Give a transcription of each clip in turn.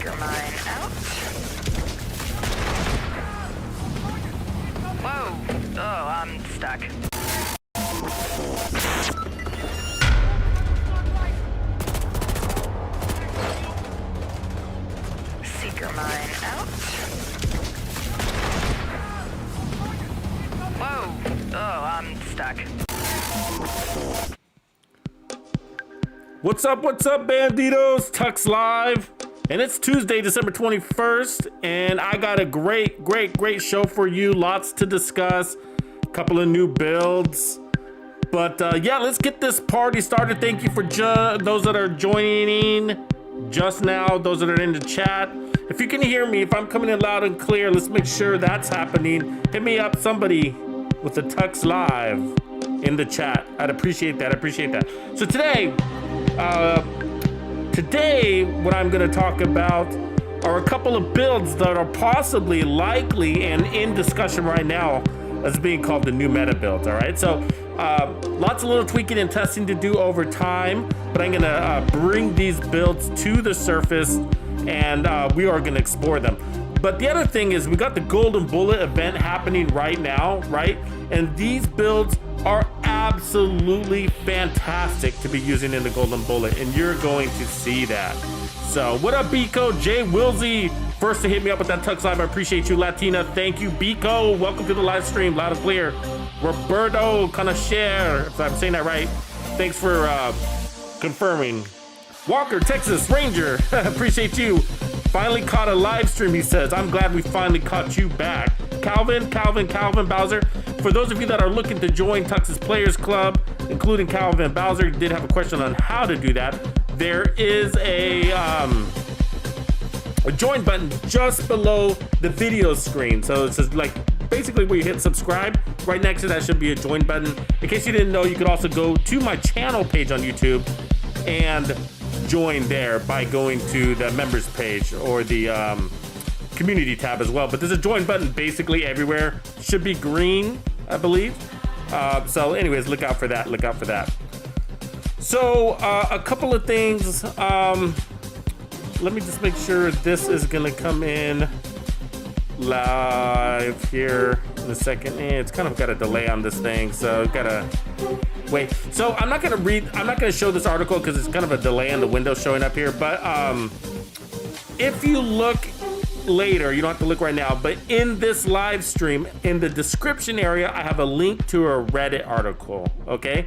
Seeker mine out. Whoa. Oh, I'm stuck. Seeker mine out. Whoa. Oh, I'm stuck. What's up, Bandidos? Tux Live. And it's Tuesday, December 21st. And I got a great show for you. Lots to discuss. A couple of new builds. But yeah, let's get this party started. Thank you for those that are joining just now, those that are in the chat. If you can hear me, if I'm coming in loud and clear, let's make sure that's happening. Hit me up, somebody, with the Tux Live in the chat. I'd appreciate that. So today, what I'm going to talk about are a couple of builds that are possibly, likely, and in discussion right now as being called the new meta builds. All right, so lots of little tweaking and testing to do over time, but I'm going to bring these builds to the surface, and we are going to explore them. But the other thing is, we got the Golden Bullet event happening right now, right? And these builds are absolutely fantastic to be using in the Golden Bullet, and you're going to see that. So what up, Biko? Jay Wilsey, first to hit me up with that Tux Live. I appreciate you. Latina, thank you. Biko, welcome to the live stream, loud and clear. Roberto Conacher, if I'm saying that right, thanks for confirming. Walker, Texas Ranger, appreciate you. Finally caught a live stream, he says. I'm glad we finally caught you back. Calvin Bowser. For those of you that are looking to join Tux's Players Club, including Calvin Bowser, did have a question on how to do that. There is a join button just below the video screen. So it's just like basically where you hit subscribe. Right next to that should be a join button. In case you didn't know, you could also go to my channel page on YouTube and join there by going to the members page or the community tab as well. But there's a join button basically everywhere. Should be green, I believe. So anyways, look out for that. So a couple of things. Let me just make sure this is gonna come in live here in a second. It's kind of got a delay on this thing, so gotta wait. So I'm not gonna show this article because it's kind of a delay in the window showing up here. But if you look later, you don't have to look right now, but in this live stream, in the description area, I have a link to a Reddit article, okay?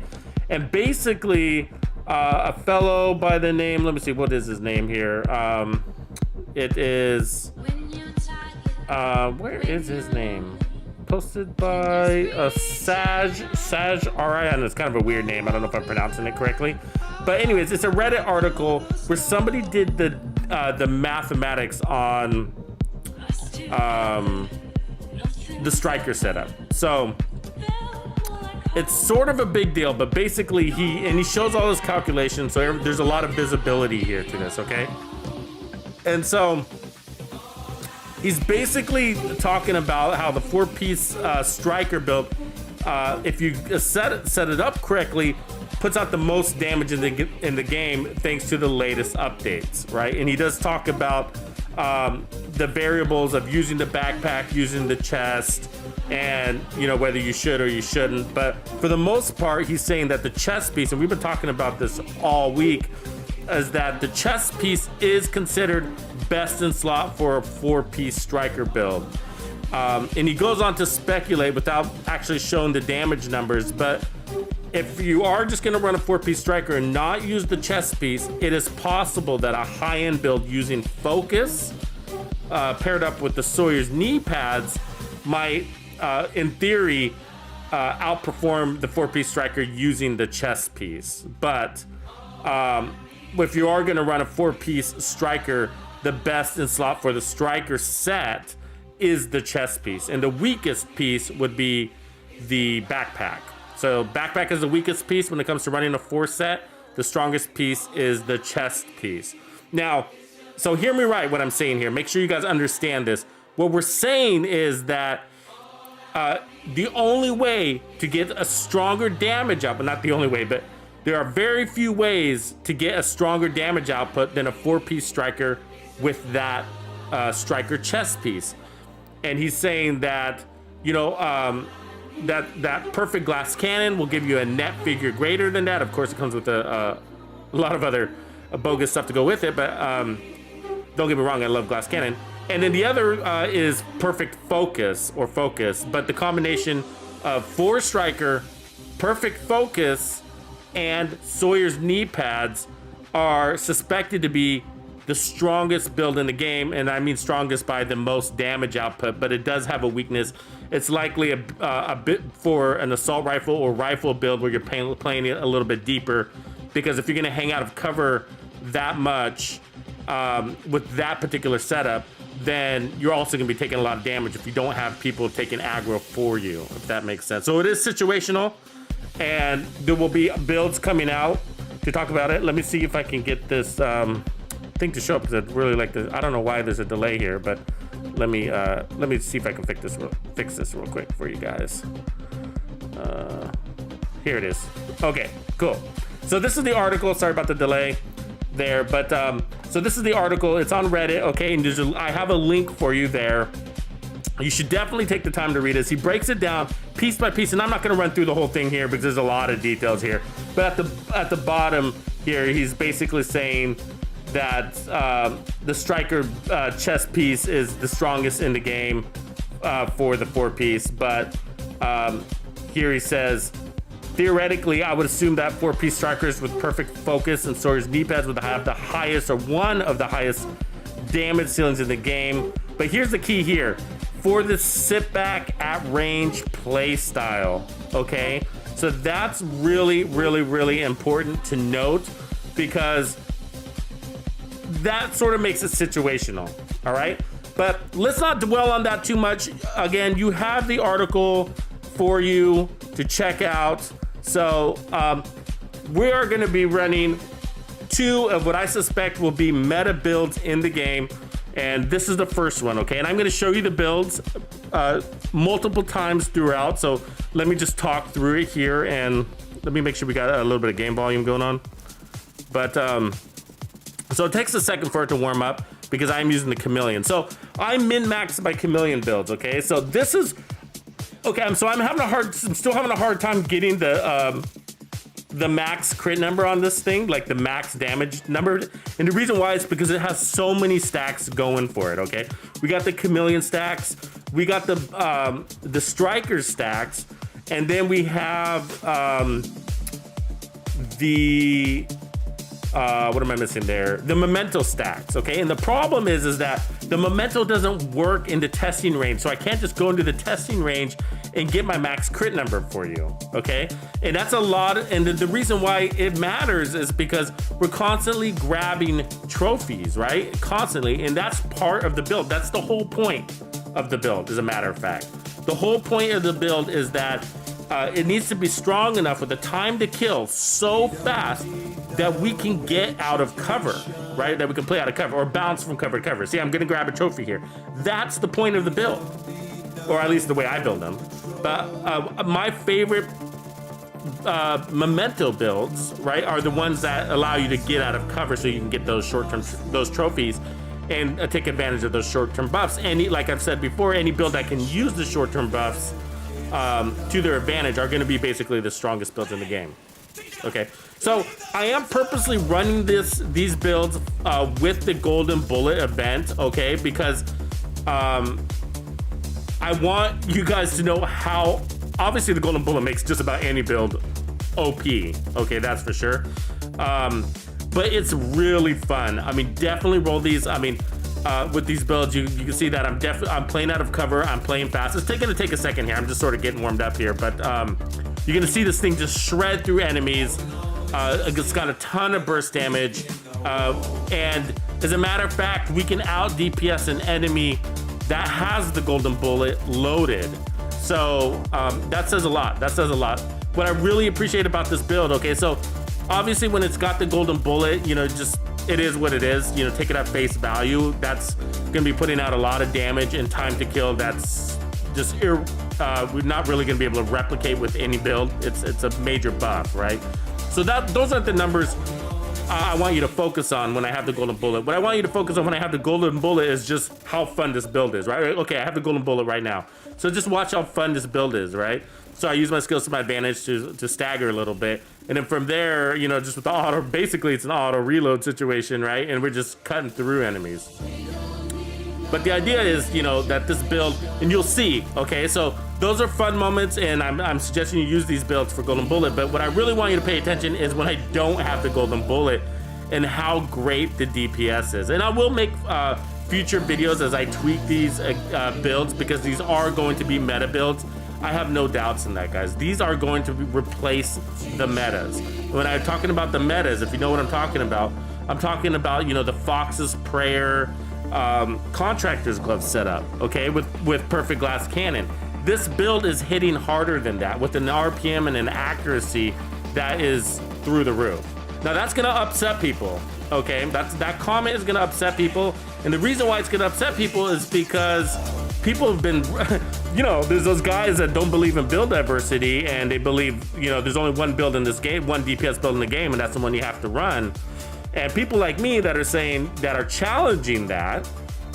And basically, a fellow by the name, let me see, what is his name here? It is, where is his name? Posted by Saj R.I. and it's kind of a weird name. I don't know if I'm pronouncing it correctly. But anyways, it's a Reddit article where somebody did the mathematics on the striker setup. So it's sort of a big deal, but basically he shows all his calculations, so there's a lot of visibility here to this, okay? And so he's basically talking about how the 4-piece striker build, if you set it up correctly, puts out the most damage in the game thanks to the latest updates, right? And he does talk about the variables of using the backpack, using the chest, and whether you should or you shouldn't. But for the most part, he's saying that the chest piece, and we've been talking about this all week, is that the chest piece is considered best in slot for a 4-piece striker build. And he goes on to speculate without actually showing the damage numbers, but if you are just going to run a 4-piece striker and not use the chest piece, it is possible that a high-end build using focus paired up with the Sawyer's knee pads might, in theory, outperform the 4-piece striker using the chest piece. But if you are going to run a 4-piece striker, the best in slot for the striker set is the chest piece, and the weakest piece would be the backpack. So backpack is the weakest piece when it comes to running a 4 set. The strongest piece is the chest piece. Now, so hear me right what I'm saying here. Make sure you guys understand this. What we're saying is that the only way to get a stronger damage output, not the only way, but there are very few ways to get a stronger damage output than a 4-piece striker with that striker chest piece. And he's saying that, you know, that perfect glass cannon will give you a net figure greater than that. Of course, it comes with a lot of other bogus stuff to go with it, but don't get me wrong, I love glass cannon. And then the other is perfect focus or focus, but the combination of 4 striker, perfect focus, and Sawyer's knee pads are suspected to be the strongest build in the game, and I mean strongest by the most damage output, but it does have a weakness. It's likely a bit for an assault rifle or rifle build where you're playing it a little bit deeper, because if you're gonna hang out of cover that much with that particular setup, then you're also gonna be taking a lot of damage if you don't have people taking aggro for you, if that makes sense. So it is situational, and there will be builds coming out to talk about it. Let me see if I can get this thing to show up, because I'd really like to. I don't know why there's a delay here, but let me see if I can fix this real quick for you guys. Here it is. Okay, cool. So this is the article. Sorry about the delay there, but so this is the article. It's on Reddit, okay, and I have a link for you there. You should definitely take the time to read this. He breaks it down piece by piece, and I'm not going to run through the whole thing here because there's a lot of details here. But at the bottom here, he's basically saying that the striker chest piece is the strongest in the game for the 4-piece. But here he says, theoretically, I would assume that 4-piece strikers with perfect focus and Sawyer's knee pads would have the highest or one of the highest damage ceilings in the game. But here's the key here. For the sit back at range play style, okay? So that's really, really, really important to note, because that sort of makes it situational, all right? But let's not dwell on that too much. Again, you have the article for you to check out. So we are gonna be running 2 of what I suspect will be meta builds in the game. And this is the first one, okay? And I'm gonna show you the builds multiple times throughout. So let me just talk through it here, and let me make sure we got a little bit of game volume going on. But so it takes a second for it to warm up because I'm using the Chameleon. So I'm min-maxed by Chameleon builds, okay? So this is, okay, I'm still having a hard time getting the max crit number on this thing, like the max damage number. And the reason why is because it has so many stacks going for it, okay? We got the Chameleon stacks, we got the striker stacks, and then we have what am I missing there? The memento stacks, okay? And the problem is that the memento doesn't work in the testing range, so I can't just go into the testing range and get my max crit number for you, okay? And that's a lot, and the reason why it matters is because we're constantly grabbing trophies, right? Constantly, and that's part of the build. That's the whole point of the build, as a matter of fact. The whole point of the build is that it needs to be strong enough with the time to kill so fast that we can get out of cover, right? That we can play out of cover or bounce from cover to cover. See, I'm gonna grab a trophy here. That's the point of the build, or at least the way I build them. But my favorite memento builds, right, are the ones that allow you to get out of cover so you can get those short-term, those trophies and take advantage of those short-term buffs. And like I've said before, any build that can use the short-term buffs to their advantage are going to be basically the strongest builds in the game. Okay, so I am purposely running these builds with the Golden Bullet event, okay, because I want you guys to know how, obviously the Golden Bullet makes just about any build OP, okay, that's for sure. But it's really fun. I mean, definitely roll these. I mean, with these builds, you can see that I'm playing out of cover, I'm playing fast. It's gonna take a second here. I'm just sort of getting warmed up here, but you're gonna see this thing just shred through enemies. It's got a ton of burst damage, and as a matter of fact, we can out DPS an enemy that has the Golden Bullet loaded. So that says a lot. That says a lot. What I really appreciate about this build, okay, so obviously when it's got the Golden Bullet, you know, just it is what it is. You know, take it at face value. That's gonna be putting out a lot of damage and time to kill. That's just we're not really gonna be able to replicate with any build. It's a major buff, right? So those aren't the numbers I want you to focus on when I have the golden bullet. What I want you to focus on when I have the golden bullet is just how fun this build is, right? Okay, I have the golden bullet right now. So just watch how fun this build is, right? So I use my skills to my advantage to stagger a little bit. And then from there, you know, just with the auto, basically it's an auto reload situation, right? And we're just cutting through enemies. But the idea is, you know, that this build, and you'll see, okay? So those are fun moments, and I'm suggesting you use these builds for golden bullet. But what I really want you to pay attention is when I don't have the golden bullet and how great the DPS is. And I will make future videos as I tweak these builds, because these are going to be meta builds. I have no doubts in that, guys. These are going to replace the metas. When I'm talking about the metas, if you know what I'm talking about, you know, the Fox's Prayer, Contractor's Glove setup, okay, with Perfect Glass Cannon. This build is hitting harder than that with an RPM and an accuracy that is through the roof. Now that's gonna upset people, okay? That comment is gonna upset people, and the reason why it's gonna upset people is because people have been, you know, there's those guys that don't believe in build diversity, and they believe, you know, there's only one build in this game, one DPS build in the game, and that's the one you have to run. And people like me that are saying, that are challenging that,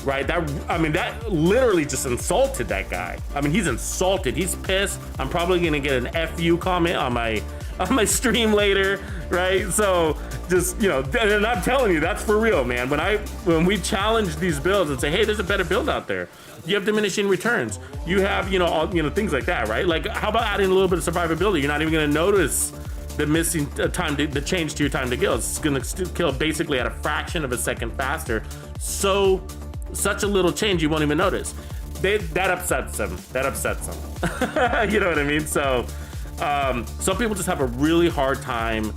right? That literally just insulted that guy. I mean, he's insulted, he's pissed. I'm probably gonna get an FU comment on my stream later, right? So just, you know, and I'm telling you, that's for real, man. When we challenge these builds and say, hey, there's a better build out there. You have diminishing returns. You have, you know, all, you know, things like that, right? Like, how about adding a little bit of survivability? You're not even gonna notice the missing time, the change to your time to kill. It's gonna kill basically at a fraction of a second faster. So, such a little change you won't even notice. That upsets them. That upsets them. You know what I mean? So, some people just have a really hard time,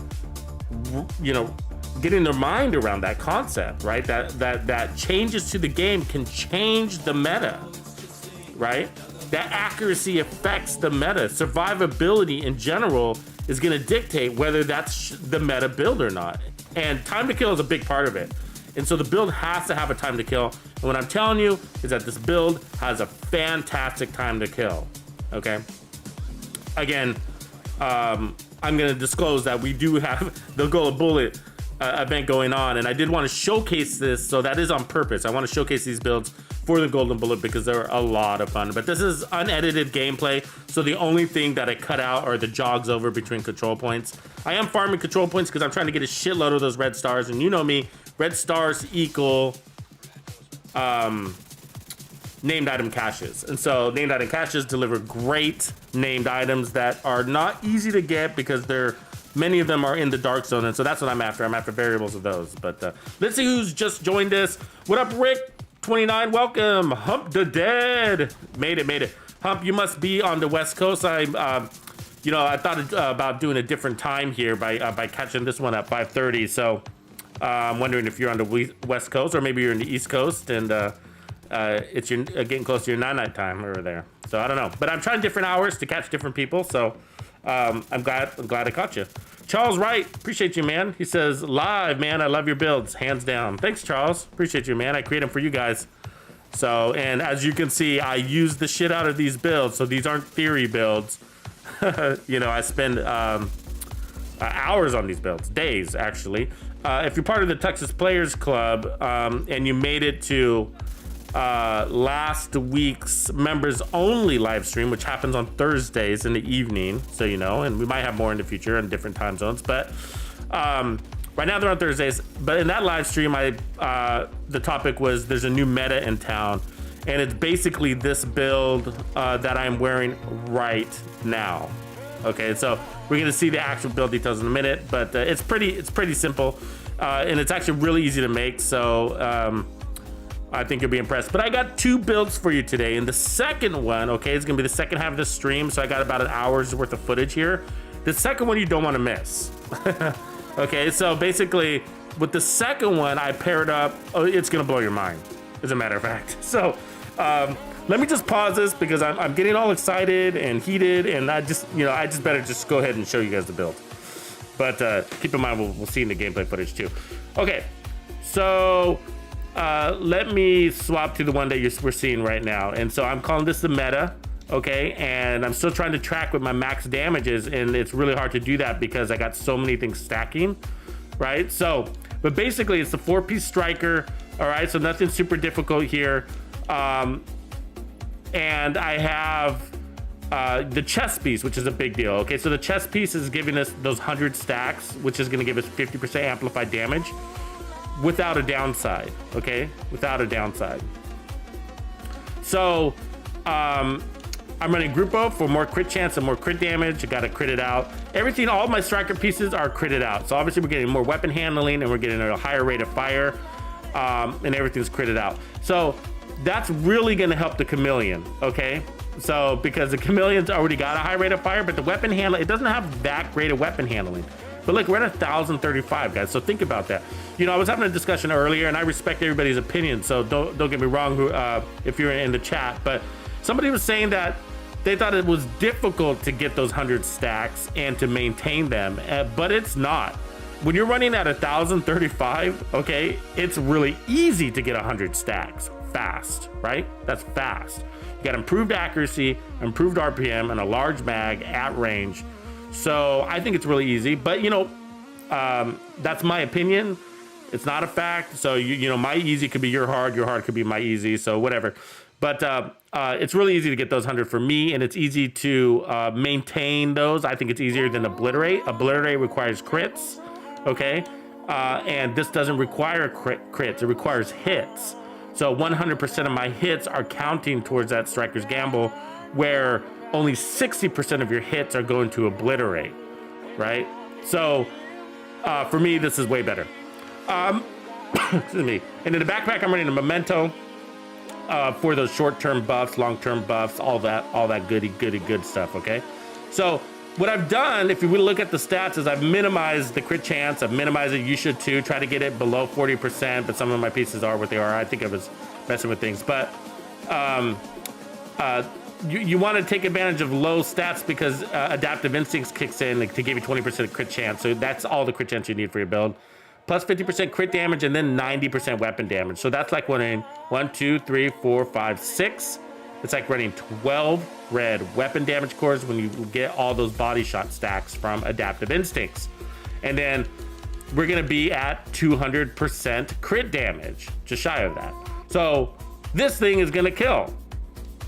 you know, getting their mind around that concept, right? That changes to the game can change the meta, right? That accuracy affects the meta. Survivability in general is gonna dictate whether that's the meta build or not. And time to kill is a big part of it. And so the build has to have a time to kill. And what I'm telling you is that this build has a fantastic time to kill, okay? Again, I'm gonna disclose that we do have the Golden Bullet event going on, and I did want to showcase this, so that is on purpose. I want to showcase these builds for the Golden Bullet because they're a lot of fun. But this is unedited gameplay, so the only thing that I cut out are the jogs over between control points. I am farming control points because I'm trying to get a shitload of those red stars, and you know me, red stars equal named item caches. And so named item caches deliver great named items that are not easy to get because many of them are in the dark zone, and so that's what I'm after. I'm after variables of those. But let's see who's just joined us. What up, Rick29? Welcome. Hump the Dead. Made it. Hump, you must be on the West Coast. You know, I thought about doing a different time here by catching this one at 5:30. So I'm wondering if you're on the West Coast or maybe you're in the East Coast, and it's getting close to your night time over there. So I don't know, but I'm trying different hours to catch different people. So I'm glad I caught you. Charles Wright, appreciate you, man. He says, live, man, I love your builds, hands down. Thanks, Charles. Appreciate you, man. I create them for you guys. So, and as you can see, I use the shit out of these builds. So these aren't theory builds. You know, I spend hours on these builds, days, actually. If you're part of the Texas Players Club and you made it to last week's members only live stream, which happens on Thursdays in the evening, so you know, and we might have more in the future in different time zones, but right now they're on Thursdays. But in that live stream, the topic was there's a new meta in town, and it's basically this build that I'm wearing right now. Okay, so we're gonna see the actual build details in a minute, but it's pretty simple, and it's actually really easy to make. So I think you'll be impressed. But I got two builds for you today, and the second one, okay, is gonna be the second half of the stream, so I got about an hour's worth of footage here. The second one you don't want to miss. Okay, so basically with the second one I paired up, it's gonna blow your mind, as a matter of fact. So let me just pause this because I'm getting all excited and heated, and I just better just go ahead and show you guys the build. But keep in mind we'll see in the gameplay footage too. Okay, so let me swap to the one that we're seeing right now. And so I'm calling this the meta, okay? And I'm still trying to track with my max damages, and it's really hard to do that because I got so many things stacking. right? So, but basically it's the 4-piece striker. All right, so nothing super difficult here. And I have the chest piece, which is a big deal. Okay, so the chest piece is giving us those 100 stacks, which is going to give us 50% amplified damage without a downside. Okay, without a downside. So I'm running Grupo for more crit chance and more crit damage. I got to crit it out. Everything, all my striker pieces are critted out. So obviously we're getting more weapon handling and we're getting a higher rate of fire, and everything's critted out. So that's really going to help the Chameleon. Okay, so because the Chameleon's already got a high rate of fire, but the weapon handling, it doesn't have that great of weapon handling. But look, we're at 1,035, guys. So think about that. You know, I was having a discussion earlier, and I respect everybody's opinion. So don't get me wrong, if you're in the chat. But somebody was saying that they thought it was difficult to get those 100 stacks and to maintain them, but it's not. When you're running at 1,035, okay, it's really easy to get 100 stacks fast, right? That's fast. You got improved accuracy, improved RPM, and a large mag at range. So I think it's really easy, but you know, that's my opinion. It's not a fact. So you know, my easy could be your hard could be my easy. So whatever. But it's really easy to get those 100 for me, and it's easy to maintain those. I think it's easier than Obliterate. Obliterate requires crits, okay? And this doesn't require crits. It requires hits. So 100% of my hits are counting towards that Striker's Gamble, where only 60% of your hits are going to Obliterate, right? So for me, this is way better. Excuse me. And in the backpack, I'm running a Memento for those short-term buffs, long-term buffs, all that goody good stuff, okay? So what I've done, if you will look at the stats, is I've minimized the crit chance. I've minimized it. You should too. Try to get it below 40%, but some of my pieces are what they are. I think I was messing with things, but you want to take advantage of low stats because adaptive instincts kicks in to give you 20% crit chance. So that's all the crit chance you need for your build. Plus 50% crit damage and then 90% weapon damage. So that's like running 1, 2, 3, 4, 5, 6. It's like running 12 red weapon damage cores when you get all those body shot stacks from adaptive instincts. And then we're gonna be at 200% crit damage, just shy of that. So this thing is gonna kill.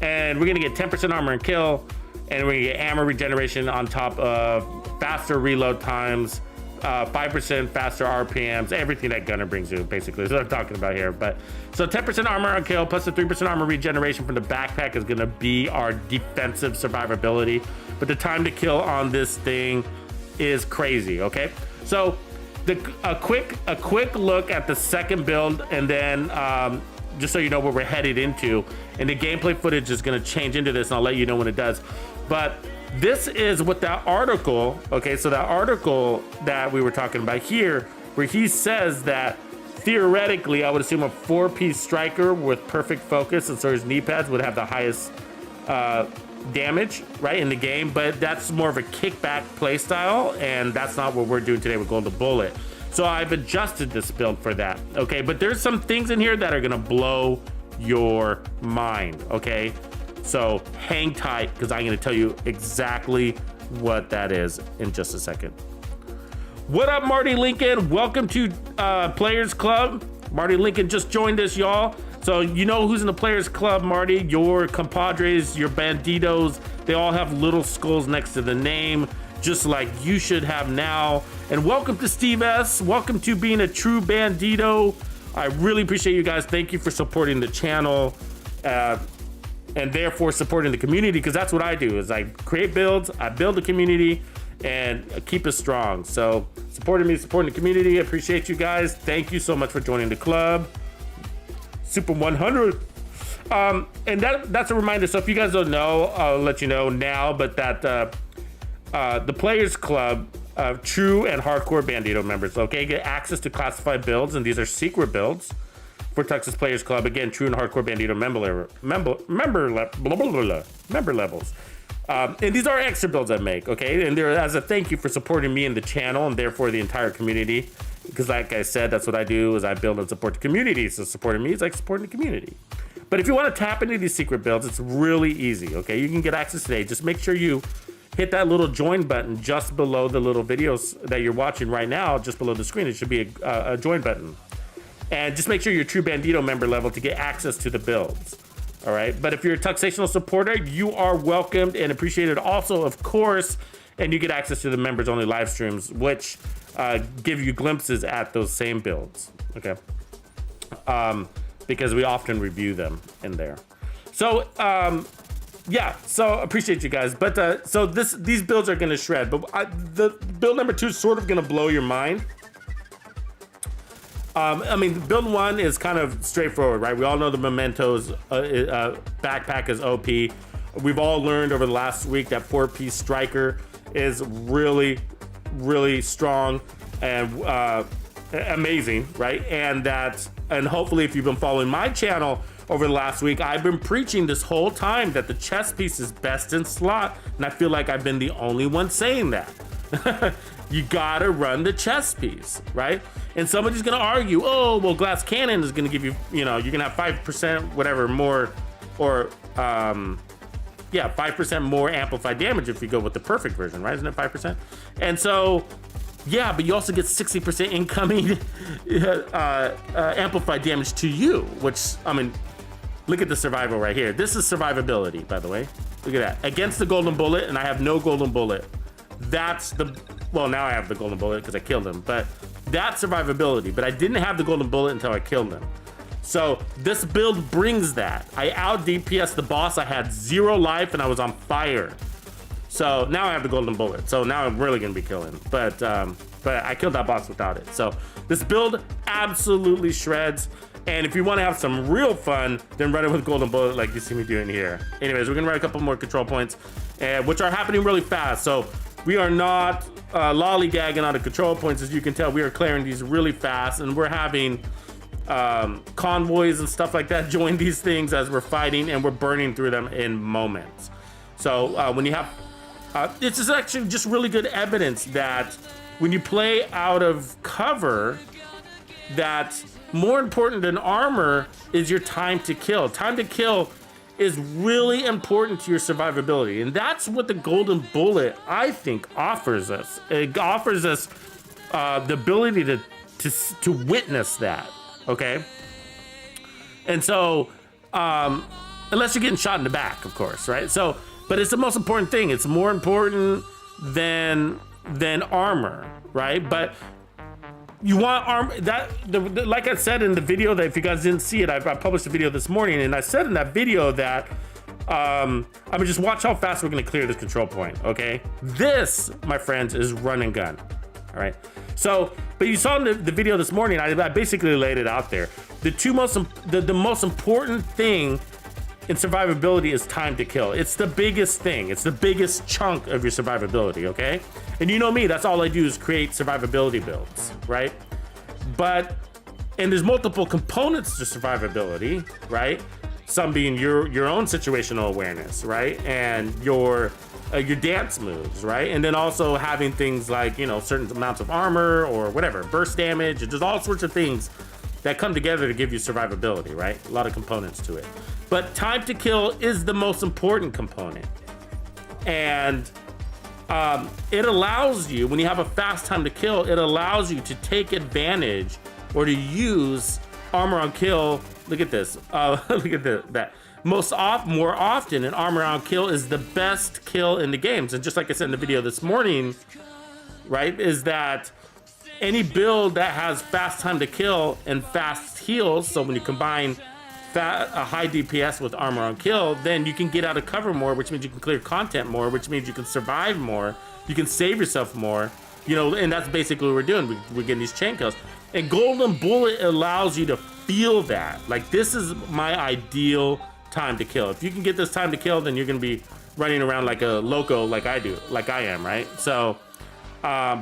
And we're gonna get 10% armor and kill, and we're gonna get ammo regeneration on top of faster reload times, 5% faster RPMs, everything that Gunner brings you, basically, is what I'm talking about here. But so 10% armor on kill plus the 3% armor regeneration from the backpack is gonna be our defensive survivability. But the time to kill on this thing is crazy, okay? So a quick look at the second build, and then just so you know what we're headed into. And the gameplay footage is gonna change into this, and I'll let you know when it does. But this is what that article, okay, so that article that we were talking about here, where he says that theoretically, I would assume a 4-piece striker with perfect focus, and so his knee pads would have the highest damage, right, in the game, but that's more of a kickback play style, and that's not what we're doing today with Golden Bullet. So I've adjusted this build for that, okay? But there's some things in here that are gonna blow your mind, okay? So hang tight, because I'm gonna tell you exactly what that is in just a second. What up, Marty Lincoln? Welcome to Players Club. Marty Lincoln just joined us, y'all. So you know who's in the Players Club, Marty? Your compadres, your bandidos, they all have little skulls next to the name, just like you should have now. And welcome to Steve S. Welcome to being a true bandito. I really appreciate you guys. Thank you for supporting the channel. And therefore supporting the community, because that's what I do, is I create builds, I build a community, and keep it strong. So supporting me, supporting the community, I appreciate you guys. Thank you so much for joining the club. Super 100. And that's a reminder. So if you guys don't know, I'll let you know now, but that the Players Club, true and hardcore bandito members, okay, get access to classified builds, and these are secret builds for Texas Players Club. Again, true and hardcore bandito member levels. And these are extra builds I make, okay? And they're as a thank you for supporting me and the channel, and therefore the entire community. Because like I said, that's what I do, is I build and support the community. So supporting me is like supporting the community. But if you want to tap into these secret builds, it's really easy, okay? You can get access today. Just make sure you hit that little join button just below the little videos that you're watching right now, just below the screen. It should be a join button. And just make sure you're a true Bandito member level to get access to the builds. All right, but if you're a Tuxedotional supporter, you are welcomed and appreciated also, of course, and you get access to the members only live streams, which give you glimpses at those same builds, okay? Because we often review them in there. So, yeah, so appreciate you guys. But so these builds are gonna shred, but the build number 2 is sort of gonna blow your mind. I mean, build 1 is kind of straightforward, right? We all know the Mementos backpack is OP. We've all learned over the last week that 4-piece striker is really, really strong and amazing, right? And hopefully if you've been following my channel over the last week, I've been preaching this whole time that the chest piece is best in slot, and I feel like I've been the only one saying that. You gotta run the chest piece, right? And somebody's gonna argue, oh, well, glass cannon is gonna give you, you know, you're gonna have 5% whatever more, or yeah, 5% more amplified damage if you go with the perfect version, right? Isn't it 5%? And so, yeah, but you also get 60% incoming amplified damage to you, which, I mean, look at the survival right here. This is survivability, by the way. Look at that. Against the golden bullet, and I have no golden bullet. That's the, well, now I have the golden bullet because I killed him, but that's survivability. But I didn't have the golden bullet until I killed him. So this build brings that. I out DPS the boss. I had 0 life and I was on fire. So now I have the golden bullet. So now I'm really gonna be killing. But I killed that boss without it. So this build absolutely shreds. And if you want to have some real fun, then run it with golden bullet like you see me doing here. Anyways, we're gonna run a couple more control points, which are happening really fast. So we are not lollygagging on the control points. As you can tell, we are clearing these really fast, and we're having convoys and stuff like that join these things as we're fighting, and we're burning through them in moments. So when you have, this is actually just really good evidence that when you play out of cover, that more important than armor is your time to kill. Time to kill is really important to your survivability, and that's what the golden bullet, I think, offers us. It offers us the ability to witness that, okay? And so, unless you're getting shot in the back, of course, right? So, but it's the most important thing. It's more important than armor, right? But you want armor, like I said in the video, that if you guys didn't see it, I published a video this morning, and I said in that video that I mean, just watch how fast we're gonna clear this control point, okay? This, my friends, is run and gun, all right? So, but you saw in the video this morning, I basically laid it out there. The most important thing in survivability is time to kill. It's the biggest thing. It's the biggest chunk of your survivability, okay? And you know me, that's all I do is create survivability builds, right? And there's multiple components to survivability, right? Some being your own situational awareness, right? And your dance moves, right? And then also having things like, you know, certain amounts of armor or whatever, burst damage. There's all sorts of things that come together to give you survivability, right? A lot of components to it. But time to kill is the most important component. And it allows you, when you have a fast time to kill, it allows you to take advantage or to use armor on kill. Look at this. Look at that. More often, an armor on kill is the best kill in the games. And just like I said in the video this morning, right, is that any build that has fast time to kill and fast heals, so when you combine a high DPS with armor on kill, then you can get out of cover more, which means you can clear content more, which means you can survive more, you can save yourself more, you know, and that's basically what we're doing. We're getting these chain kills. And golden bullet allows you to feel that. Like, this is my ideal time to kill. If you can get this time to kill, then you're gonna be running around like a loco, like I am, right? So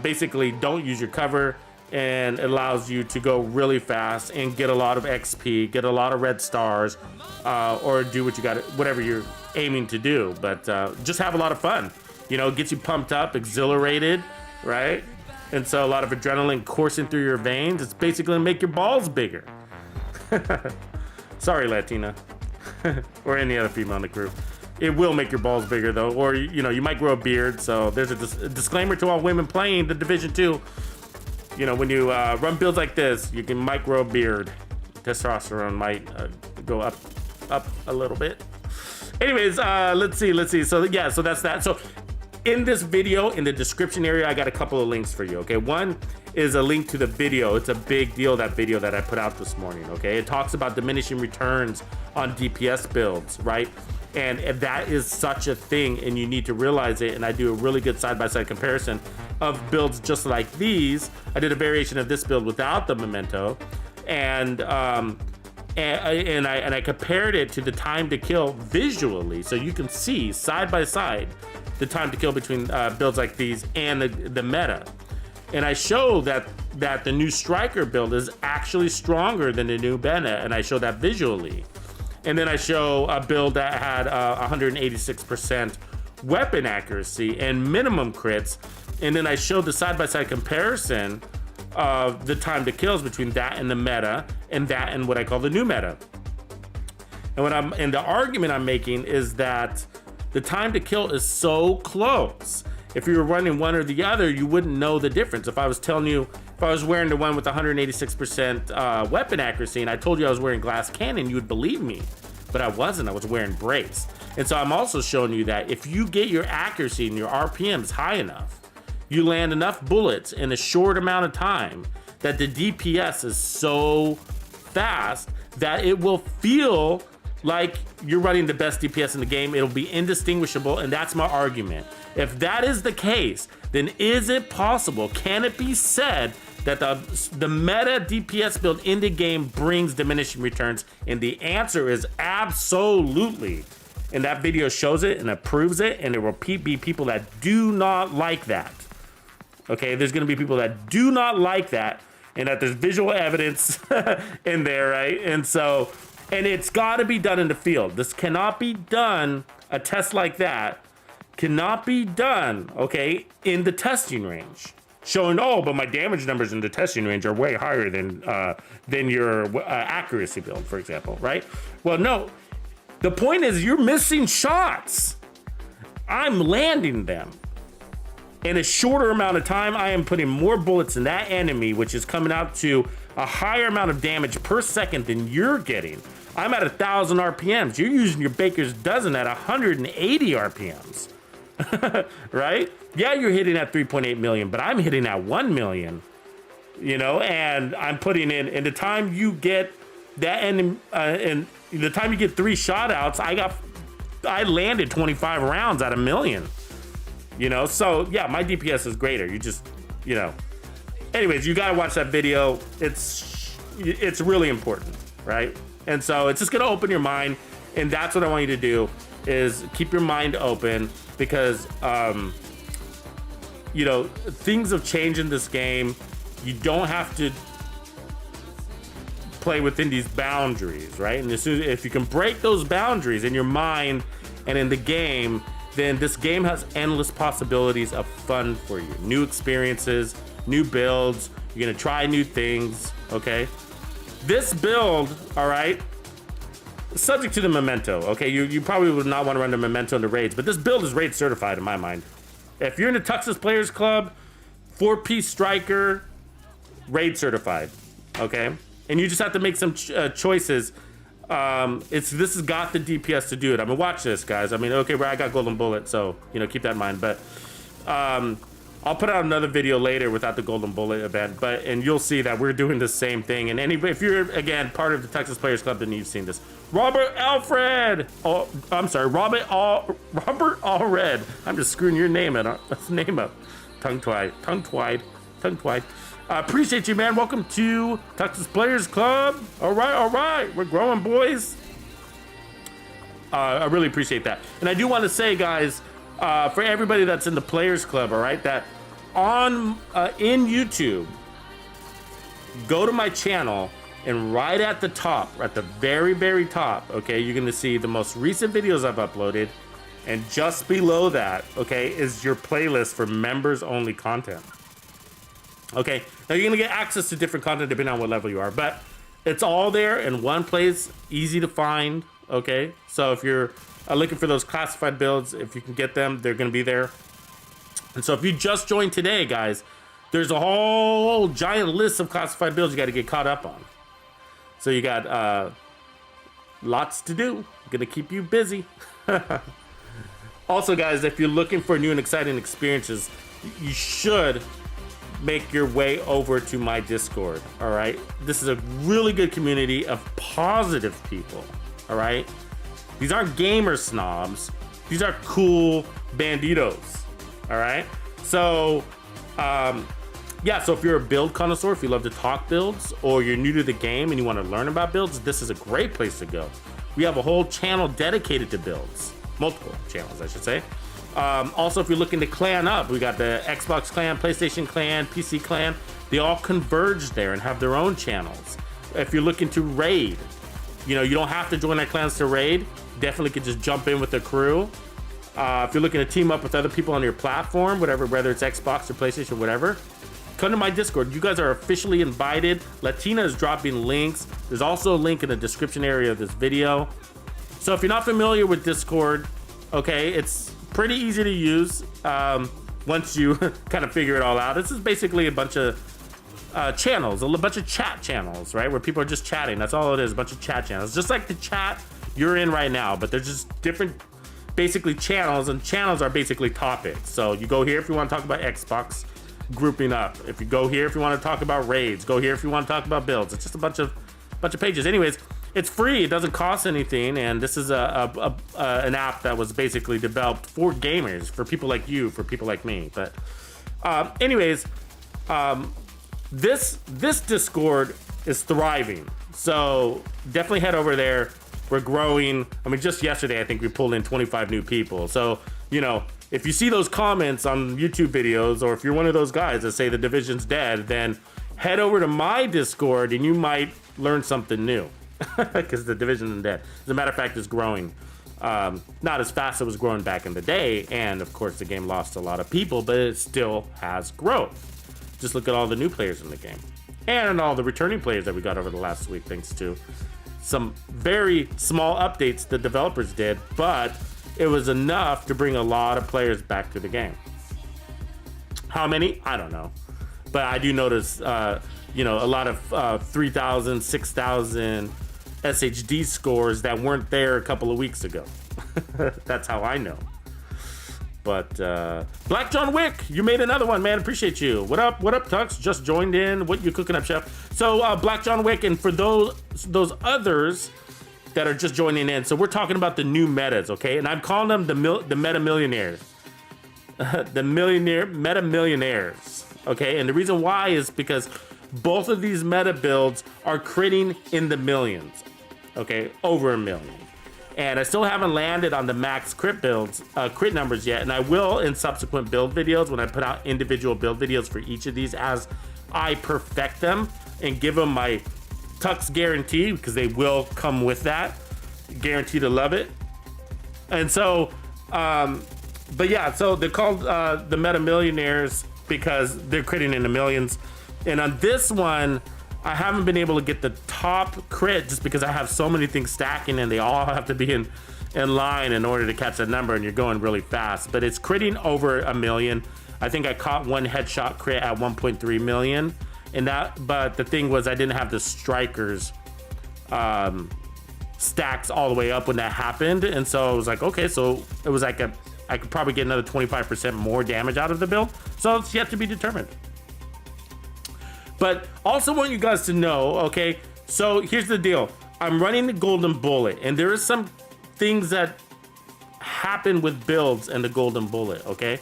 basically, don't use your cover, and it allows you to go really fast and get a lot of XP, get a lot of red stars, or do what you got, whatever you're aiming to do. But just have a lot of fun. You know, it gets you pumped up, exhilarated, right? And so a lot of adrenaline coursing through your veins. It's basically gonna make your balls bigger. Sorry, Latina. Or any other female in the group. It will make your balls bigger though, or you know, you might grow a beard. So there's a disclaimer to all women playing the Division 2. You know, when you run builds like this, you might grow a beard. Testosterone might go up a little bit. Anyways, let's see. So yeah, so that's that. So in this video, in the description area, I got a couple of links for you, okay? One is a link to the video. It's a big deal, that video that I put out this morning, okay? It talks about diminishing returns on DPS builds, right? And that is such a thing, and you need to realize it. And I do a really good side-by-side comparison of builds just like these. I did a variation of this build without the memento, and I compared it to the time to kill visually, so you can see side by side the time to kill between builds like these and the meta. And I show that the new striker build is actually stronger than the new meta, and I show that visually. And then I show a build that had 186% weapon accuracy and minimum crits. And then I show the side-by-side comparison of the time to kills between that and the meta, and that and what I call the new meta. And the argument I'm making is that the time to kill is so close. If you were running one or the other, you wouldn't know the difference. If I was telling you, if I was wearing the one with 186% weapon accuracy and I told you I was wearing glass cannon, you would believe me. But I wasn't, I was wearing brace. And so I'm also showing you that if you get your accuracy and your RPMs high enough, you land enough bullets in a short amount of time that the DPS is so fast that it will feel like you're running the best DPS in the game. It'll be indistinguishable, and that's my argument. If that is the case, then is it possible, can it be said that the meta DPS build in the game brings diminishing returns? And the answer is absolutely. And that video shows it and it proves it, and there will be people that do not like that. Okay, there's gonna be people that do not like that, and that there's visual evidence in there, right? And so, and it's gotta be done in the field. This cannot be done, a test like that cannot be done, okay, in the testing range. Showing, oh, but my damage numbers in the testing range are way higher than your accuracy build, for example, right? Well, no, the point is you're missing shots. I'm landing them. In a shorter amount of time, I am putting more bullets in that enemy, which is coming out to a higher amount of damage per second than you're getting. I'm at 1,000 RPMs. You're using your baker's dozen at 180 RPMs, right? Yeah, you're hitting at 3.8 million, but I'm hitting at 1 million, you know, and I'm putting in the time you get that, and the time you get 3 shot outs, I landed 25 rounds at 1 million. You know, so yeah, my DPS is greater. You just, you know. Anyways, you gotta watch that video. It's really important, right? And so it's just gonna open your mind, and that's what I want you to do, is keep your mind open, because you know, things have changed in this game. You don't have to play within these boundaries, right? And if you can break those boundaries in your mind and in the game, then this game has endless possibilities of fun for you. New experiences, new builds, you're gonna try new things, okay? This build, all right, subject to the memento, okay? You probably would not want to run the memento in the raids, but this build is raid certified in my mind. If you're in the Tuxes Players Club, 4-piece striker, raid certified, okay? And you just have to make some choices. This has got the DPS to do it. I mean, watch this, guys. I mean, okay, well, I got golden bullet, so, you know, keep that in mind. But I'll put out another video later without the golden bullet event, and you'll see that we're doing the same thing. And if you're, again, part of the Texas Players Club, then you've seen this. Robert Alfred. Oh, I'm sorry, Robert Allred. I'm just screwing your name up. Tongue-tied. Appreciate you, man. Welcome to Texas Players Club. All right. We're growing, boys. I really appreciate that. And I do want to say, guys, for everybody that's in the Players Club, all right, that in YouTube, go to my channel, and right at the top, at the very, very top, okay, you're going to see the most recent videos I've uploaded. And just below that, okay, is your playlist for members-only content. Okay, now you're gonna get access to different content depending on what level you are, but it's all there in one place, easy to find, okay? So if you're looking for those classified builds. If you can get them, they're going to be there. And so if you just joined today, guys, there's a whole giant list of classified builds you got to get caught up on. So you got lots to do. Going to keep you busy. Also, guys, if you're looking for new and exciting experiences, you should make your way over to my Discord. All right, this is a really good community of positive people. All right, these aren't gamer snobs. These are cool banditos. All right, so yeah, so if you're a build connoisseur, if you love to talk builds, or you're new to the game and you want to learn about builds, this is a great place to go. We have a whole channel dedicated to builds, multiple channels, I should say. Also, if you're looking to clan up, we got the Xbox clan, PlayStation clan, PC clan. They all converge there and have their own channels. If you're looking to raid, you know, you don't have to join our clans to raid. Definitely could just jump in with the crew. If you're looking to team up with other people on your platform, whatever, whether it's Xbox or PlayStation, whatever, come to my Discord. You guys are officially invited. Latina is dropping links. There's also a link in the description area of this video. So if you're not familiar with Discord, okay, it's pretty easy to use once you kind of figure it all out. This is basically a bunch of channels, a bunch of chat channels, right? Where people are just chatting. That's all it is, a bunch of chat channels. Just like the chat you're in right now, but they're just different, basically channels, and channels are basically topics. So you go here if you want to talk about Xbox grouping up. If you go here if you want to talk about raids, go here if you want to talk about builds. It's just a bunch of pages. Anyways, it's free. It doesn't cost anything, and this is an app that was basically developed for gamers, for people like you, for people like me. But anyways, this Discord is thriving. So definitely head over there. We're growing. I mean, just yesterday, I think we pulled in 25 new people. So, you know, if you see those comments on YouTube videos, or if you're one of those guys that say the division's dead, then head over to my Discord and you might learn something new. Because the division isn't dead. As a matter of fact, it's growing. Not as fast as it was growing back in the day. And of course, the game lost a lot of people, but it still has growth. Just look at all the new players in the game. And all the returning players that we got over the last week, thanks to some very small updates the developers did. But it was enough to bring a lot of players back to the game. How many? I don't know. But I do notice, you know, a lot of 3,000, 6,000 SHD scores that weren't there a couple of weeks ago. That's how I know. But Black John Wick, you made another one, man. Appreciate you. What up, Tux? Just joined in. What you cooking up, chef? So Black John Wick, and for those others that are just joining in, so we're talking about the new metas, okay? And I'm calling them the meta millionaires. The meta millionaires, okay? And the reason why is because both of these meta builds are critting in the millions, okay? Over a million. And I still haven't landed on the max crit builds, crit numbers yet. And I will in subsequent build videos when I put out individual build videos for each of these as I perfect them and give them my Tux guarantee, because they will come with that. Guarantee to love it. And so, but yeah, so they're called the Meta Millionaires because they're critting in the millions. And on this one, I haven't been able to get the top crit just because I have so many things stacking and they all have to be in line in order to catch that number, and you're going really fast. But it's critting over a million. I think I caught one headshot crit at 1.3 million. And but the thing was, I didn't have the strikers stacks all the way up when that happened. And so I was like, okay, so it was like I could probably get another 25% more damage out of the build. So it's yet to be determined. But also want you guys to know, okay, so here's the deal. I'm running the Golden Bullet, and there is some things that happen with builds and the Golden Bullet, okay?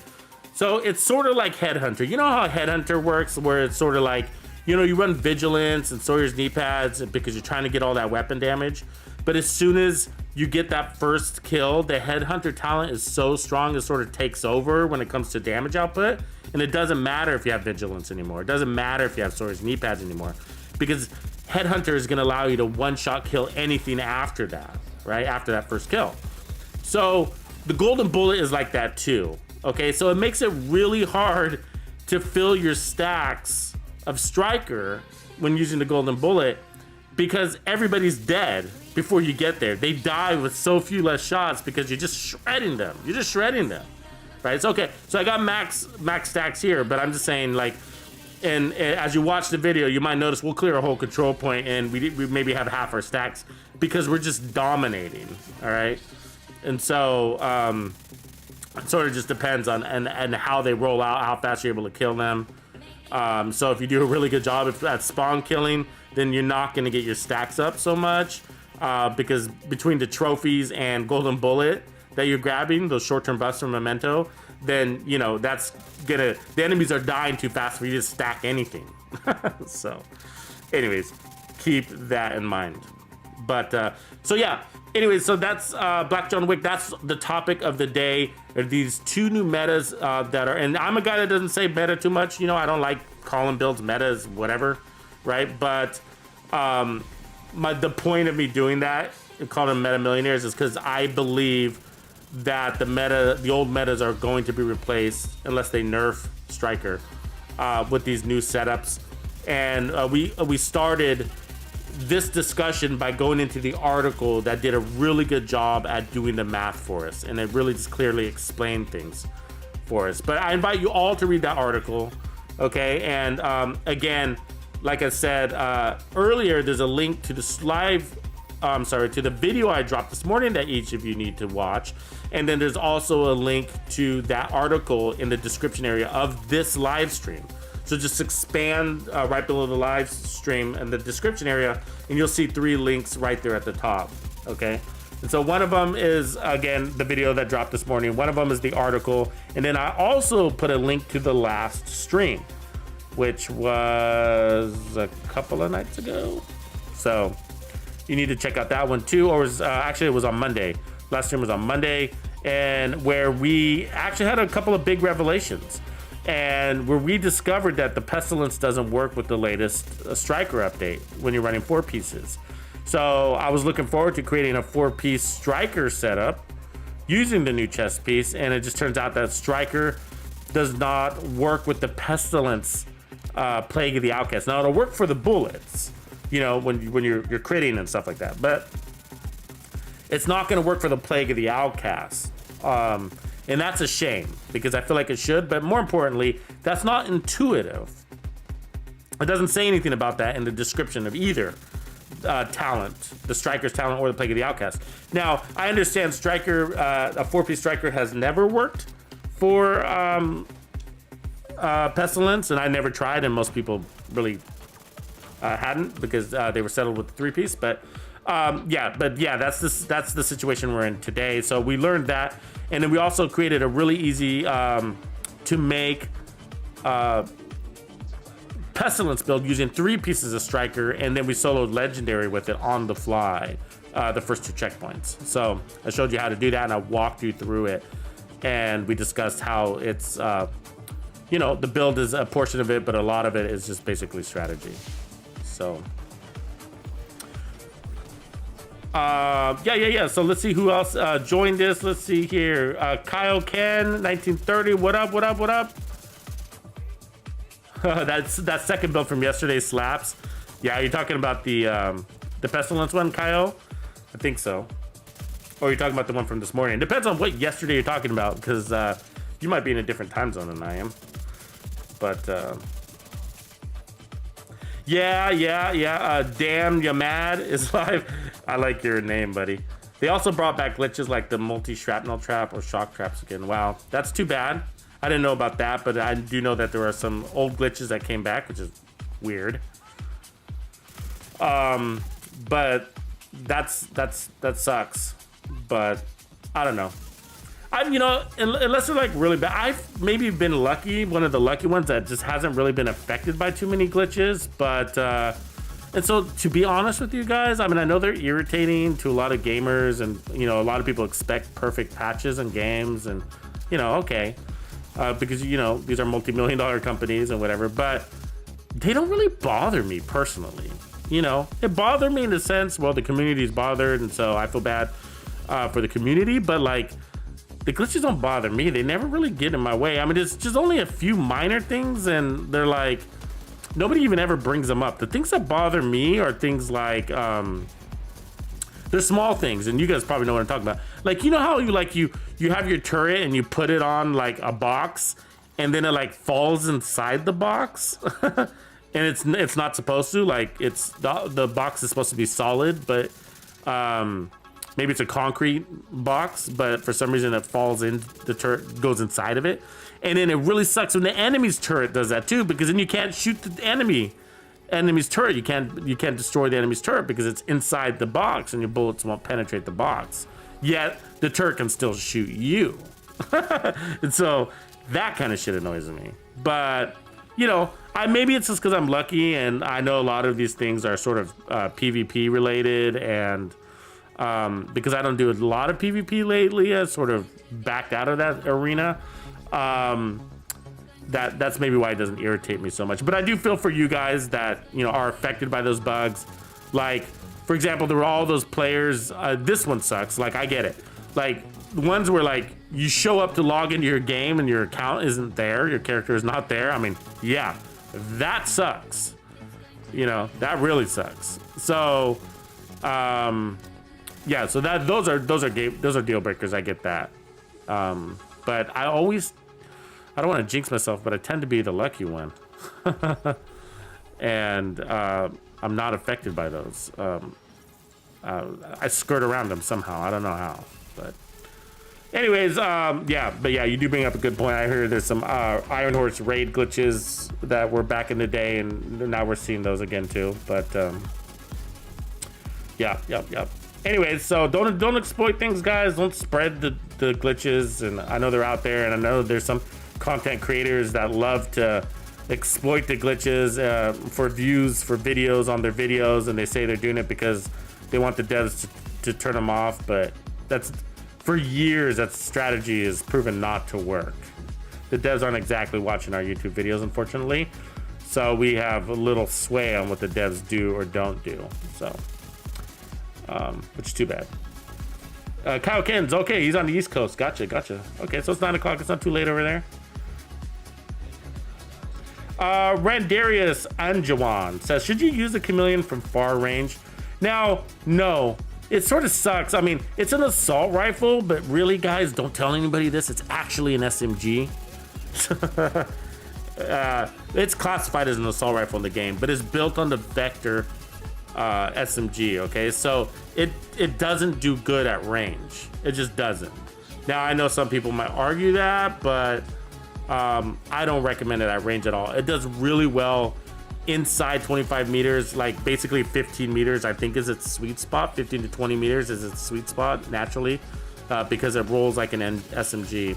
So it's sort of like Headhunter. You know how Headhunter works, where it's sort of like, you know, you run Vigilance and Sawyer's knee pads because you're trying to get all that weapon damage. But as soon as you get that first kill, the Headhunter talent is so strong, it sort of takes over when it comes to damage output. And it doesn't matter if you have Vigilance anymore. It doesn't matter if you have Sawyer's knee pads anymore, because Headhunter is going to allow you to one-shot kill anything after that, right? After that first kill. So the Golden Bullet is like that too, okay? So it makes it really hard to fill your stacks of Striker when using the Golden Bullet, because everybody's dead before you get there. They die with so few less shots because you're just shredding them. You're just shredding them, right? It's okay. So I got max stacks here, but I'm just saying, like, and as you watch the video, you might notice we'll clear a whole control point and we maybe have half our stacks because we're just dominating, all right? And so it sort of just depends on and how they roll out, how fast you're able to kill them. So if you do a really good job at spawn killing, then you're not going to get your stacks up so much because between the trophies and golden bullet that you're grabbing, those short-term buffs from Memento, then, you know, that's gonna, the enemies are dying too fast for you to stack anything. So anyways, keep that in mind. But so yeah, anyways, so that's Black John Wick. That's the topic of the day. Are these two new metas that are, and I'm a guy that doesn't say meta too much, you know, I don't like calling builds metas, whatever, right? But the point of me doing that and calling them meta millionaires is because I believe that the old metas are going to be replaced unless they nerf Striker with these new setups. And we started this discussion by going into the article that did a really good job at doing the math for us, and it really just clearly explained things for us. But I invite you all to read that article, okay? And again, like I said earlier, there's a link to the to the video I dropped this morning that each of you need to watch. And then there's also a link to that article in the description area of this live stream. So just expand right below the live stream in the description area, and you'll see 3 links right there at the top, okay? And so one of them is, again, the video that dropped this morning. One of them is the article. And then I also put a link to the last stream, which was a couple of nights ago. So you need to check out that one too, or actually it was on Monday. Last stream was on Monday, and where we actually had a couple of big revelations, and where we discovered that the Pestilence doesn't work with the latest Striker update when you're running 4 pieces. So I was looking forward to creating a 4-piece Striker setup using the new chest piece, and it just turns out that Striker does not work with the Pestilence Plague of the Outcast. Now it'll work for the bullets, you know, when you're critting and stuff like that, but it's not going to work for the Plague of the Outcast. And that's a shame because I feel like it should, but more importantly, that's not intuitive. It doesn't say anything about that in the description of either talent, the Striker's talent or the Plague of the Outcast. Now, I understand Striker, a 4-piece Striker has never worked for Pestilence, and I never tried, and most people really hadn't because they were settled with the 3-piece, but yeah, that's the situation we're in today. So we learned that, and then we also created a really easy to make Pestilence build using 3 pieces of Striker, and then we soloed Legendary with it on the fly, the first 2 checkpoints. So I showed you how to do that, and I walked you through it, and we discussed how it's you know, the build is a portion of it, but a lot of it is just basically strategy. So yeah. So let's see who else joined this. Let's see here. Kyle Ken, 1930. What up? That second build from yesterday slaps. Yeah, you're talking about the Pestilence one, Kyle? I think so. Or you're talking about the one from this morning. Depends on what yesterday you're talking about, because you might be in a different time zone than I am. But yeah. Damn, you mad is live. I like your name, buddy. They also brought back glitches like the multi-shrapnel trap or shock traps again. Wow, that's too bad. I didn't know about that, but I do know that there are some old glitches that came back, which is weird. But that sucks. But I don't know. You know, unless they're like really bad, I've maybe been lucky, one of the lucky ones that just hasn't really been affected by too many glitches. But and so, to be honest with you guys, I mean, I know they're irritating to a lot of gamers, and you know, a lot of people expect perfect patches and games, and you know, okay, because you know these are multi-million-dollar companies and whatever, but they don't really bother me personally. You know, it bothered me in the sense, well, the community's bothered, and so I feel bad for the community, but like, the glitches don't bother me. They never really get in my way. I mean, it's just only a few minor things, and they're like, nobody even ever brings them up. The things that bother me are things like, they're small things, and you guys probably know what I'm talking about. Like, you know how you have your turret and you put it on like a box, and then it like falls inside the box, and it's not supposed to. Like, it's the box is supposed to be solid, but maybe it's a concrete box, but for some reason it falls in, the turret goes inside of it, and then it really sucks when the enemy's turret does that too, because then you can't shoot the enemy's turret. You can't destroy the enemy's turret because it's inside the box and your bullets won't penetrate the box, yet the turret can still shoot you. And so that kind of shit annoys me. But you know, maybe it's just because I'm lucky, and I know a lot of these things are sort of PvP related, and because I don't do a lot of PvP lately, I sort of backed out of that arena. That's maybe why it doesn't irritate me so much. But I do feel for you guys that, you know, are affected by those bugs. Like, for example, there were all those players. This one sucks. Like, I get it. Like, the ones where, like, you show up to log into your game and your account isn't there, your character is not there. I mean, yeah, that sucks. You know, that really sucks. So, yeah. So those are deal breakers. I get that. But I don't want to jinx myself, but I tend to be the lucky one. And I'm not affected by those. I skirt around them somehow. I don't know how, but anyways, yeah, you do bring up a good point. I heard there's some Iron Horse raid glitches that were back in the day, and now we're seeing those again too. But yeah. Anyways, so don't exploit things, guys. Don't spread the glitches. And I know they're out there, and I know there's some content creators that love to exploit the glitches for views, for videos on their videos, and they say they're doing it because they want the devs to turn them off. But that's, for years, that strategy is proven not to work. The devs aren't exactly watching our YouTube videos, unfortunately, so we have a little sway on what the devs do or don't do. So which is too bad. Kyle Kens, okay, he's on the East Coast. Gotcha. Okay, so it's 9 o'clock. It's not too late over there. Randarius Anjawan says, should you use the Chameleon from far range? Now, no. It sort of sucks. I mean, it's an assault rifle, but really, guys, don't tell anybody this. It's actually an SMG. It's classified as an assault rifle in the game, but it's built on the Vector SMG, okay? So it doesn't do good at range. It just doesn't. Now, I know some people might argue that, but I don't recommend it at range at all. It does really well inside 25 meters, like basically 15 meters, I think is its sweet spot. 15 to 20 meters is its sweet spot naturally, because it rolls like an SMG.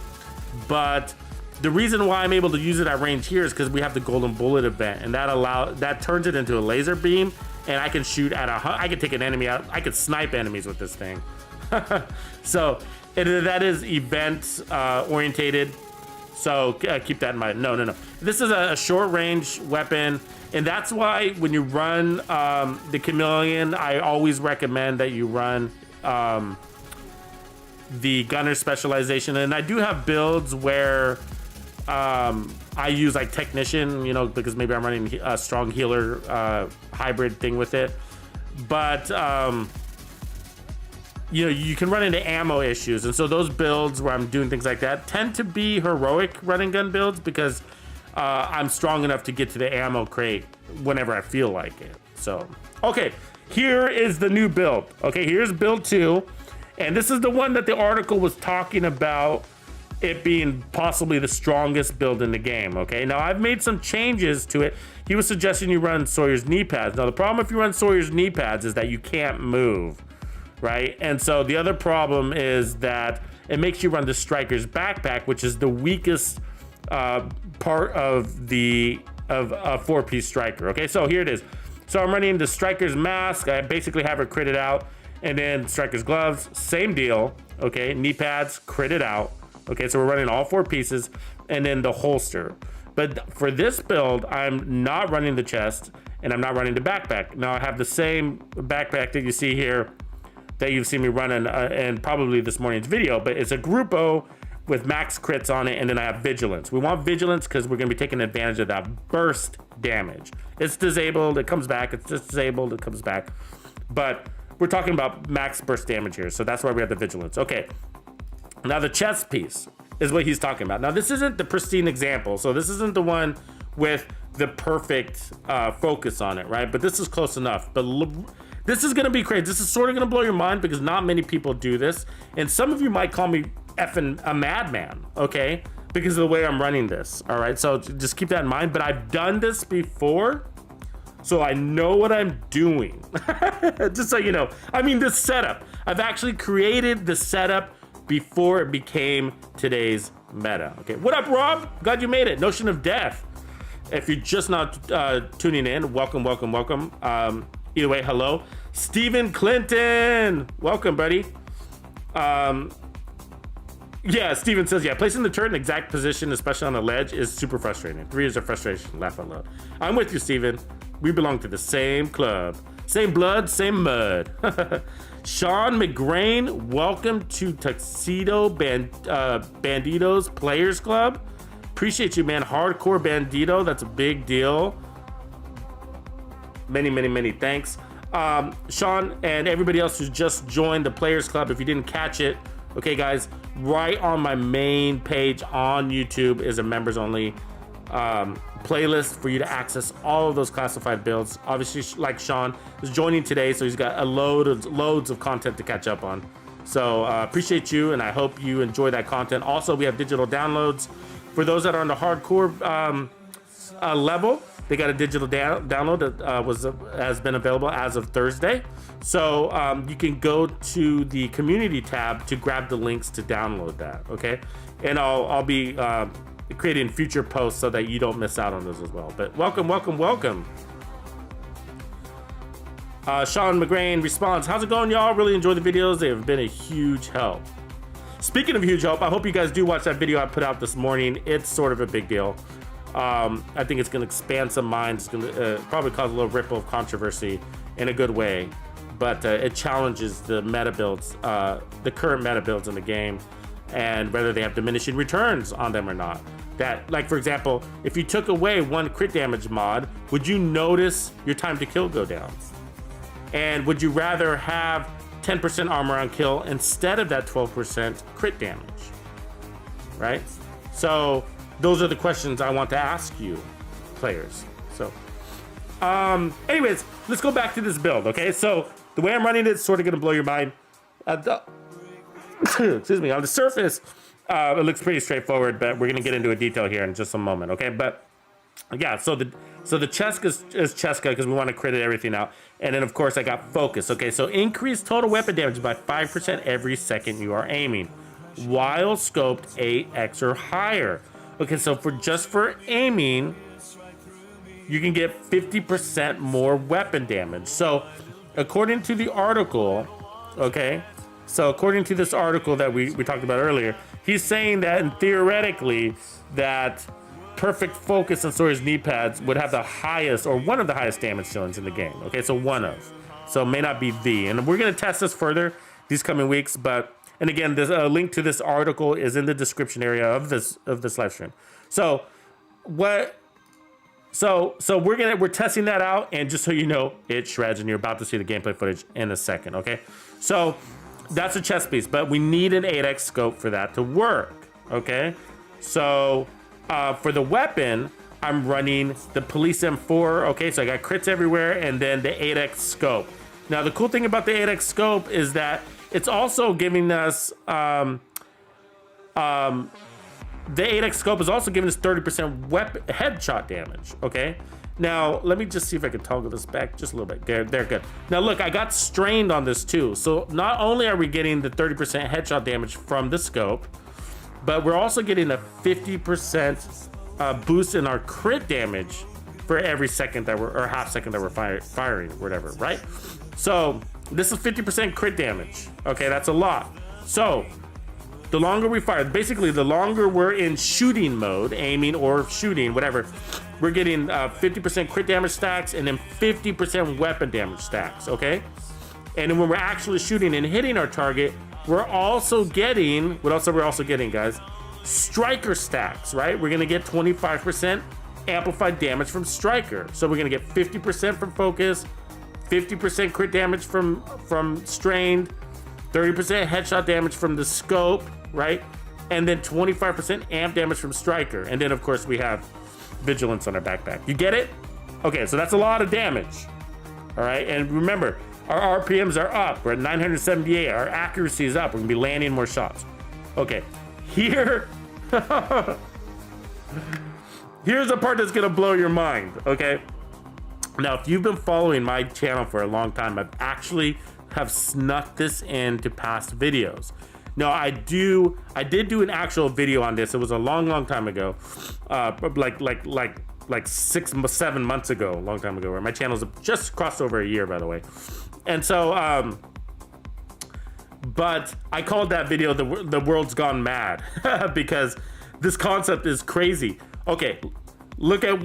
But the reason why I'm able to use it at range here is because we have the golden bullet event, and that turns it into a laser beam, and I can shoot at I can take an enemy out. I could snipe enemies with this thing. So that is event orientated. So keep that in mind. No. This is a short range weapon, and that's why when you run the Chameleon, I always recommend that you run the gunner specialization. And I do have builds where I use like technician, you know, because maybe I'm running a strong healer hybrid thing with it. But you know, you can run into ammo issues, and so those builds where I'm doing things like that tend to be heroic running gun builds, because I'm strong enough to get to the ammo crate whenever I feel like it. So, okay, here is the new build. Okay, here's build 2, and this is the one that the article was talking about it being possibly the strongest build in the game. Okay, now I've made some changes to it. He was suggesting you run Sawyer's knee pads. Now the problem if you run Sawyer's knee pads is that you can't move, right? And so the other problem is that it makes you run the Striker's backpack, which is the weakest part of a 4-piece Striker. Okay, so here it is. So I'm running the Striker's mask. I basically have it critted out, and then Striker's gloves, same deal. Okay, knee pads, critted out. Okay, so we're running all 4 pieces, and then the holster. But for this build, I'm not running the chest, and I'm not running the backpack. Now I have the same backpack that you see here, that you've seen me running and probably this morning's video, but it's a Grupo with max crits on it, and then I have vigilance. We want vigilance because we're gonna be taking advantage of that burst damage. It's disabled, it comes back. It's just disabled, it comes back. But we're talking about max burst damage here, so that's why we have the vigilance. Okay, now the chest piece is what he's talking about. Now this isn't the pristine example, so this isn't the one with the perfect focus on it, right? But this is close enough. But this is gonna be crazy. This is sort of gonna blow your mind because not many people do this, and some of you might call me effing a madman, okay? Because of the way I'm running this, all right? So just keep that in mind, but I've done this before, so I know what I'm doing. Just so you know. I mean, this setup, I've actually created the setup before it became today's meta, okay? What up, Rob? Glad you made it. Notion of Death. If you're just not tuning in, welcome, welcome, welcome. Either way, hello. Stephen Clinton, welcome, buddy. Yeah, Steven says, yeah, placing the turret in exact position, especially on a ledge, is super frustrating. 3 years of frustration, laugh out loud. I'm with you, Steven. We belong to the same club. Same blood, same mud. Sean McGrain, welcome to TuxedoBandido's Players Club. Appreciate you, man. Hardcore Bandito, that's a big deal. Many, many, many thanks. Sean and everybody else who just joined the Players Club, if you didn't catch it, okay, guys, right on my main page on YouTube is a members only playlist for you to access all of those classified builds. Obviously, like Sean is joining today, so he's got a loads of content to catch up on. So appreciate you, and I hope you enjoy that content. Also, we have digital downloads for those that are on the hardcore level. They got a digital download that has been available as of Thursday. So you can go to the community tab to grab the links to download that, okay? And I'll be creating future posts so that you don't miss out on those as well. But welcome, welcome, welcome. Sean McGrain responds, how's it going, y'all? Really enjoy the videos. They have been a huge help. Speaking of huge help, I hope you guys do watch that video I put out this morning. It's sort of a big deal. I think it's going to expand some minds. It's going to probably cause a little ripple of controversy in a good way, but it challenges the meta builds, the current meta builds in the game, and whether they have diminishing returns on them or not. That, like, for example, if you took away one crit damage mod, would you notice your time to kill go down? And would you rather have 10% armor on kill instead of that 12% crit damage, right? So those are the questions I want to ask you, players. So, anyways, let's go back to this build, okay? So the way I'm running it is sort of gonna blow your mind. Excuse me, on the surface, it looks pretty straightforward, but we're gonna get into a detail here in just a moment, okay? But yeah, so the Cheska is Cheska because we want to crit everything out. And then of course I got focus, okay? So increase total weapon damage by 5% every second you are aiming, while scoped 8x or higher. Okay, so for aiming, you can get 50% more weapon damage. So according to the article, okay, so according to this article that we talked about earlier, he's saying that, and theoretically, that perfect focus and Sawyer's knee pads would have the highest, or one of the highest damage ceilings in the game. Okay, so one of. So it may not be the. And we're gonna test this further these coming weeks, but, and again, there's a link to this article is in the description area of this live stream. So we're testing that out, and just so you know, it shreds, and you're about to see the gameplay footage in a second, okay? So that's a chest piece, but we need an 8x scope for that to work, okay? So for the weapon, I'm running the Police M4, okay? So I got crits everywhere, and then the 8x scope. Now the cool thing about the 8x scope is that it's also giving us, the 8x scope is also giving us 30% headshot damage, okay? Now, let me just see if I can toggle this back just a little bit. There, good. Now look, I got strained on this too. So not only are we getting the 30% headshot damage from the scope, but we're also getting a 50% boost in our crit damage for every second that we're, or half second that we're firing, whatever, right? So this is 50% crit damage. Okay, that's a lot. So the longer we fire, basically the longer we're in shooting mode, aiming or shooting, whatever, we're getting 50% crit damage stacks and then 50% weapon damage stacks, okay? And then when we're actually shooting and hitting our target, we're also getting, what else are we also getting, guys? striker stacks, right? We're gonna get 25% amplified damage from striker. So we're gonna get 50% from focus, 50% crit damage from strained, 30% headshot damage from the scope, right? And then 25% amp damage from striker. And then of course we have vigilance on our backpack. You get it? Okay, so that's a lot of damage. All right, and remember, our RPMs are up. We're at 978. Our accuracy is up. We're gonna be landing more shots. Okay, here, here's the part that's gonna blow your mind, okay? Now, if you've been following my channel for a long time, I've actually have snuck this into past videos. Now, I did do an actual video on this. It was a long time ago, like 7 months ago, a long time ago, where my channel's just crossed over a year, by the way. And so, but I called that video the world's gone mad because this concept is crazy. Okay, look at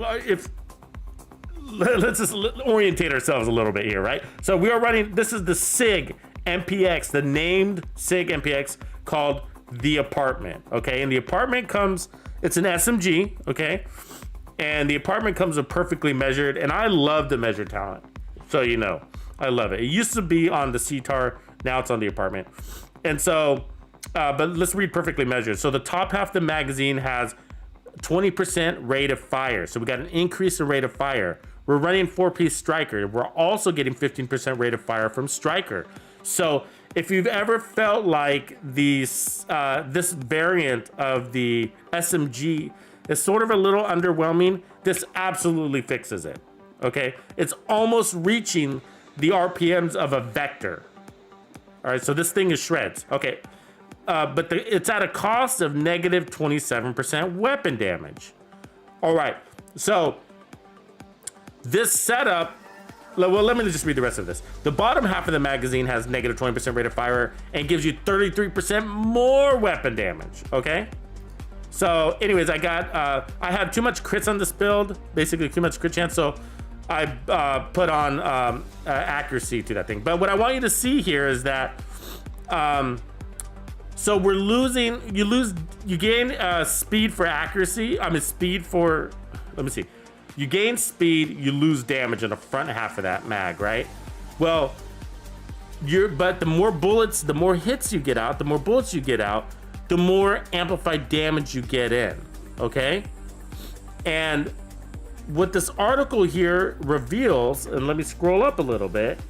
let's just orientate ourselves a little bit here, right? So we are running, this is the SIG MPX, the named SIG MPX called the Apartment, okay? And the Apartment comes, it's an SMG, okay? And the Apartment comes with perfectly measured, and I love the measured talent. So you know, I love it. It used to be on the CTAR, now it's on the Apartment. And so, but let's read perfectly measured. So the top half of the magazine has 20% rate of fire. So we got an increase in rate of fire. We're running 4-piece striker. We're also getting 15% rate of fire from striker. So if you've ever felt like these, this variant of the SMG is sort of a little underwhelming, this absolutely fixes it, okay? It's almost reaching the RPMs of a Vector. All right, so this thing is shreds, okay. But it's at a cost of negative 27% weapon damage. All right, so this setup, well, let me just read the rest of this. The bottom half of the magazine has negative 20% rate of fire and gives you 33% more weapon damage, okay? So anyways, I had too much crits on this build, basically too much crit chance, so I put on accuracy to that thing. But what I want you to see here is that, so we're losing, you gain speed for accuracy. I mean, speed for, let me see. You gain speed, you lose damage in the front half of that mag, right? Well, but the more bullets, the more hits you get out, the more bullets you get out, the more amplified damage you get in, okay? And what this article here reveals, and let me scroll up a little bit,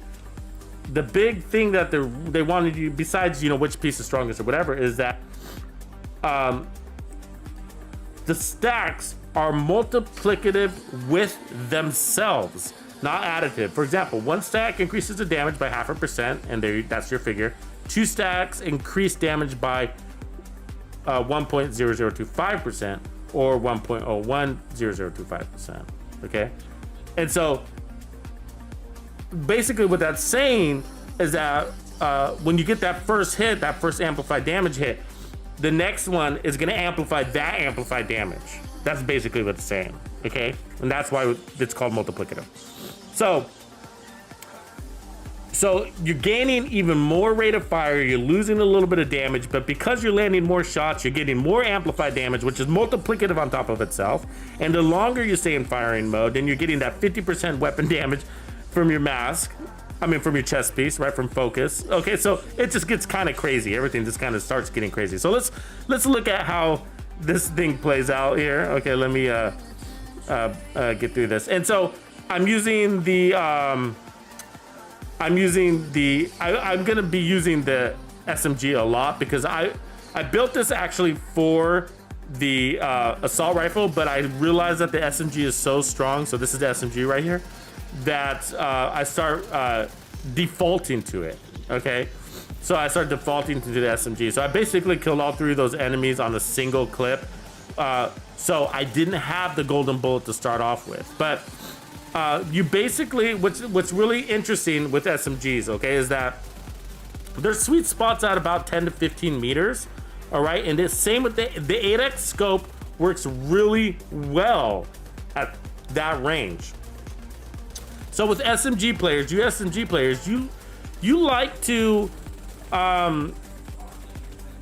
the big thing that they wanted you, besides, you know, which piece is strongest or whatever, is that the stacks are multiplicative with themselves, not additive. For example, one stack increases the damage by 0.5%, and that's your figure. Two stacks increase damage by 1.0025% or 1.010025%, okay? And so basically what that's saying is that when you get that first hit, that first amplified damage hit, the next one is gonna amplify that amplified damage. That's basically what it's saying, okay? And that's why it's called multiplicative. So you're gaining even more rate of fire, you're losing a little bit of damage, but because you're landing more shots, you're getting more amplified damage, which is multiplicative on top of itself. And the longer you stay in firing mode, then you're getting that 50% weapon damage from your mask. I mean, from your chest piece, right? From focus. Okay, so it just gets kind of crazy. Everything just kind of starts getting crazy. So let's look at how this thing plays out here. Okay, let me get through this. And so I'm using the I'm gonna be using the SMG a lot because I built this actually for the assault rifle, but I realized that the SMG is so strong. So this is the SMG right here, that I start defaulting to it. Okay, so I start defaulting to the SMG. So I basically killed all three of those enemies on a single clip. So I didn't have the golden bullet to start off with, but you basically, what's really interesting with SMGs, okay, is that their sweet spots at about 10 to 15 meters, all right? And the same with the 8x scope works really well at that range. So with SMG players, you like to,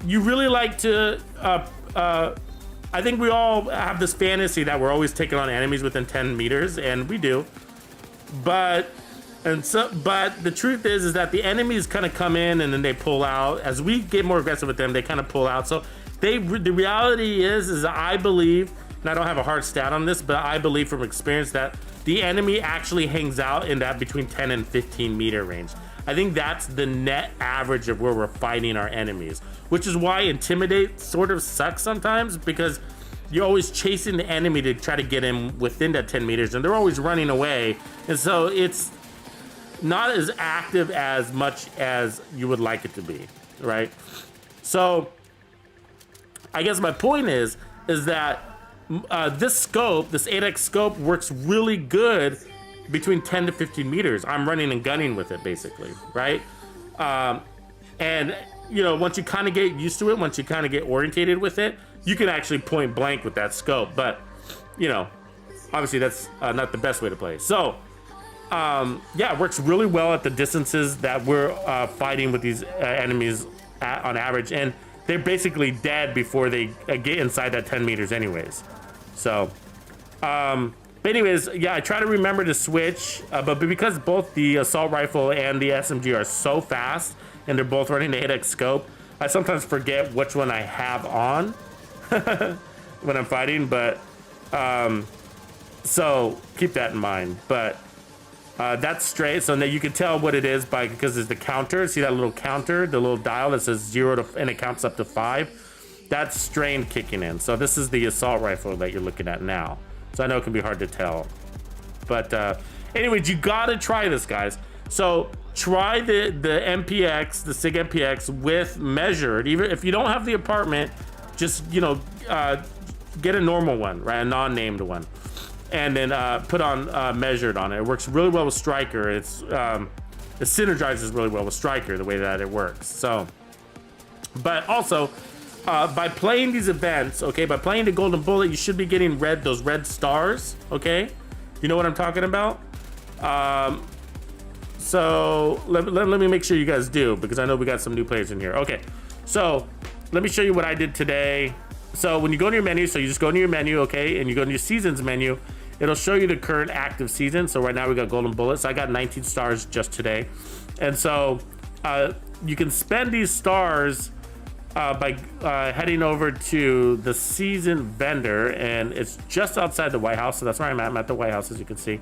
you really like to I think we all have this fantasy that we're always taking on enemies within 10 meters, and we do. But the truth is that the enemies kind of come in and then they pull out. As we get more aggressive with them, they kind of pull out. So the reality is I believe, and I don't have a hard stat on this, but I believe from experience that the enemy actually hangs out in that between 10 and 15 meter range. I think that's the net average of where we're fighting our enemies, which is why Intimidate sort of sucks sometimes, because you're always chasing the enemy to try to get him within that 10 meters, and they're always running away. And so it's not as active as much as you would like it to be, right? So I guess my point is that this scope, this 8x scope, works really good between 10 to 15 meters. I'm running and gunning with it, basically, right? And you know, once you kind of get used to it, once you kind of get orientated with it, you can actually point blank with that scope. But you know, obviously that's not the best way to play. So yeah, it works really well at the distances that we're fighting with these enemies on average, and they're basically dead before they get inside that 10 meters anyways. So but anyways, yeah, I try to remember to switch, but because both the assault rifle and the SMG are so fast and they're both running the 8x scope, I sometimes forget which one I have on when I'm fighting. But so keep that in mind. But that's straight, so that you can tell what it is because there's the counter. See that little counter, the little dial that says 0 to, and it counts up to 5. That's strain kicking in. So this is the assault rifle that you're looking at now. So I know it can be hard to tell, but anyways, you gotta try this, guys. So try the MPX, the SIG MPX with measured. Even if you don't have the apartment, just, you know, get a normal one, right? A non-named one, and then put on measured on it. It works really well with Striker. It synergizes really well with Striker, the way that it works. So, but also, by playing these events, okay, by playing the Golden Bullet, you should be getting those red stars, okay? You know what I'm talking about? So let me make sure you guys do, because I know we got some new players in here. Okay, so let me show you what I did today. So when you go to your menu, so you just go into your menu, okay, and you go into your seasons menu, it'll show you the current active season. So right now we got Golden Bullets. I got 19 stars just today. And so you can spend these stars by heading over to the season vendor, and it's just outside the White House. So that's where I'm at. I'm at the White House, as you can see.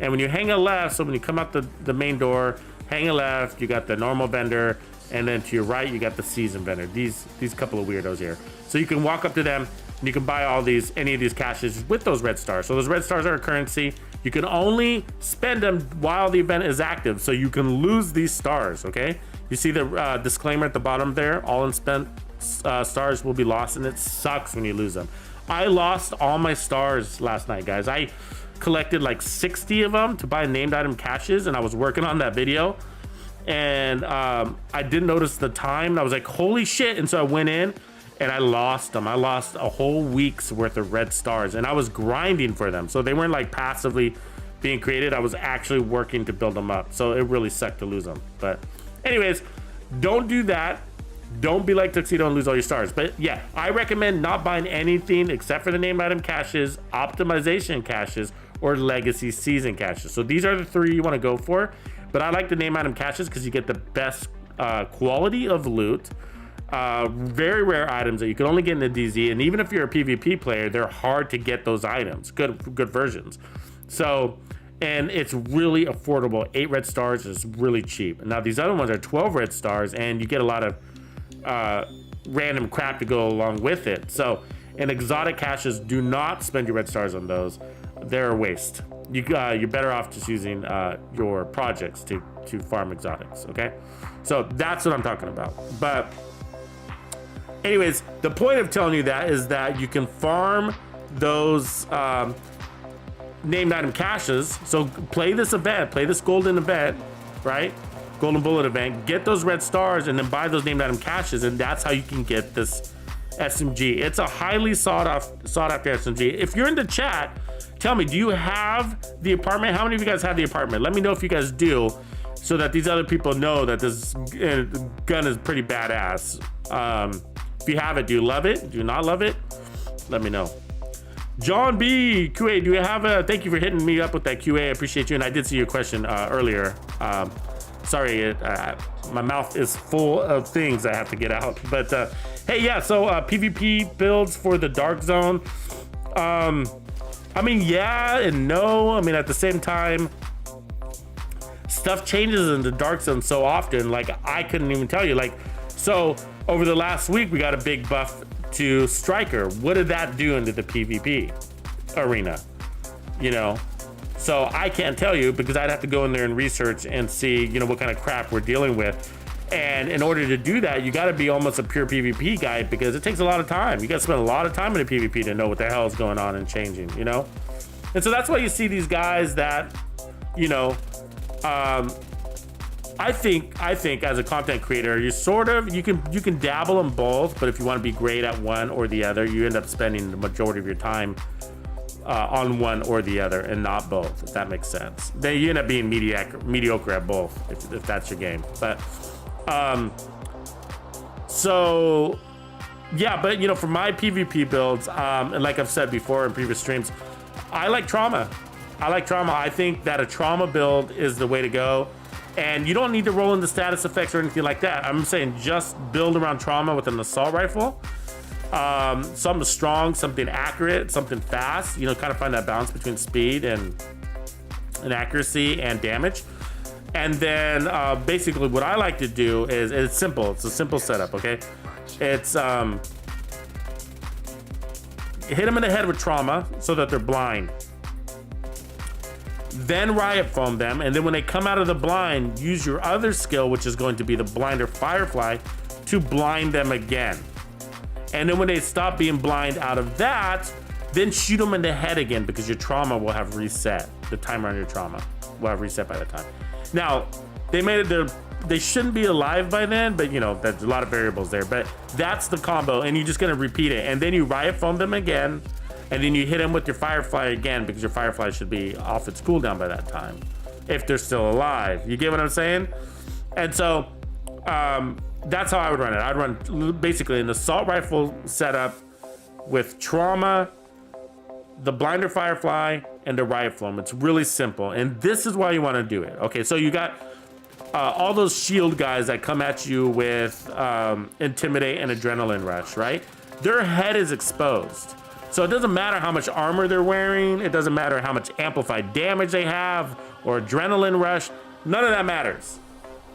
And when you hang a left, so when you come out the main door, hang a left, you got the normal vendor, and then to your right, you got the season vendor. These couple of weirdos here. So you can walk up to them, and you can buy any of these caches with those red stars. So those red stars are a currency. You can only spend them while the event is active, so you can lose these stars, okay? You see the disclaimer at the bottom there, all unspent stars will be lost, and it sucks when you lose them. I lost all my stars last night, guys. I collected like 60 of them to buy named item caches, and I was working on that video, and I didn't notice the time, and I was like, holy shit. And so I went in and I lost them. I lost a whole week's worth of red stars, and I was grinding for them, so they weren't like passively being created. I was actually working to build them up, so it really sucked to lose them. But anyways, don't do that. Don't be like Tuxedo and lose all your stars. But yeah, I recommend not buying anything except for the named item caches, optimization caches, or legacy season caches. So these are the three you want to go for. But I like the named item caches because you get the best quality of loot, very rare items that you can only get in the DZ. And even if you're a PvP player, they're hard to get those items, good versions. So, and it's really affordable. 8 red stars is really cheap. Now these other ones are 12 red stars, and you get a lot of random crap to go along with it. So, and exotic caches, do not spend your red stars on those. They're a waste. You're better off just using your projects to farm exotics, okay? So that's what I'm talking about. But anyways, the point of telling you that is that you can farm those named item caches. So play this event, play this golden event, right? Golden Bullet event, get those red stars, and then buy those named item caches, and that's how you can get this SMG. It's a highly sought after SMG. If you're in the chat, tell me, do you have the apartment? How many of you guys have the apartment? Let me know if you guys do, so that these other people know that this gun is pretty badass. If you have it, do you love it? Do you not love it? Let me know. John B, QA, do you have a, thank you for hitting me up with that QA. I appreciate you. And I did see your question earlier. Sorry, my mouth is full of things I have to get out. But hey, yeah, so PvP builds for the Dark Zone. I mean, yeah and no. I mean, at the same time, stuff changes in the Dark Zone so often, like I couldn't even tell you. Like, so over the last week, we got a big buff to Striker. What did that do into the PvP arena? You know, so I can't tell you because I'd have to go in there and research and see, you know, what kind of crap we're dealing with. And in order to do that, you got to be almost a pure PvP guy because it takes a lot of time. You got to spend a lot of time in the PvP to know what the hell is going on and changing, you know? And so that's why you see these guys that, you know, I think as a content creator, you sort of, you can dabble in both, but if you want to be great at one or the other, you end up spending the majority of your time on one or the other and not both, if that makes sense. Then you end up being mediocre at both, if that's your game. But so yeah, but you know, for my PvP builds, and like I've said before in previous streams, I like trauma. I think that a trauma build is the way to go. And you don't need to roll in the status effects or anything like that. I'm saying just build around trauma with an assault rifle. Something strong, something accurate, something fast. You know, kind of find that balance between speed and accuracy and damage. And then basically what I like to do is, it's simple. It's a simple setup, okay? It's hit them in the head with trauma so that they're blind. Then riot foam them, and then when they come out of the blind, use your other skill, which is going to be the blinder firefly, to blind them again. And then when they stop being blind out of that, then shoot them in the head again because your trauma will have reset. The timer on your trauma will have reset by that time. Now, they made it, they shouldn't be alive by then, but you know, there's a lot of variables there. But that's the combo, and you're just gonna repeat it. And then you riot foam them again, and then you hit them with your firefly again because your firefly should be off its cooldown by that time, if they're still alive. You get what I'm saying? And so that's how I would run it. I'd run basically an assault rifle setup with trauma, the blinder firefly, and the riot foam. It's really simple, and this is why you want to do it. Okay, so you got all those shield guys that come at you with intimidate and adrenaline rush, right? Their head is exposed. So it doesn't matter how much armor they're wearing. It doesn't matter how much amplified damage they have or adrenaline rush. None of that matters.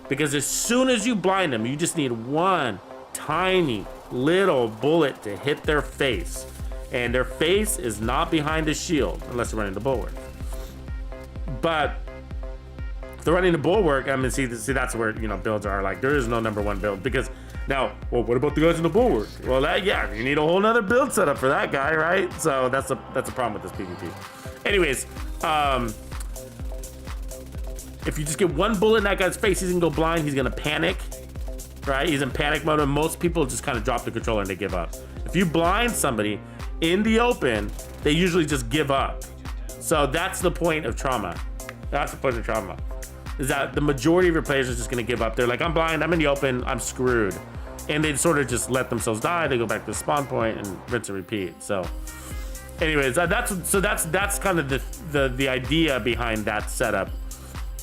Because as soon as you blind them, you just need one tiny little bullet to hit their face. And their face is not behind the shield unless they're running the bulwark. But if they're running the bulwark, I mean, see, that's where, you know, builds are like, there is no number one build because now, well, what about the guys in the bulwark? Well, yeah, you need a whole nother build setup for that guy, right? So that's a problem with this PvP. Anyways, if you just get one bullet in that guy's face, he's gonna go blind, he's gonna panic, right? He's in panic mode, and most people just kind of drop the controller and they give up. If you blind somebody in the open, they usually just give up. So that's the point of trauma. That's the point of trauma. Is that the majority of your players are just gonna give up. They're like, I'm blind, I'm in the open, I'm screwed. And they sort of just let themselves die. They go back to the spawn point and rinse and repeat. So anyways, that's kind of the idea behind that setup.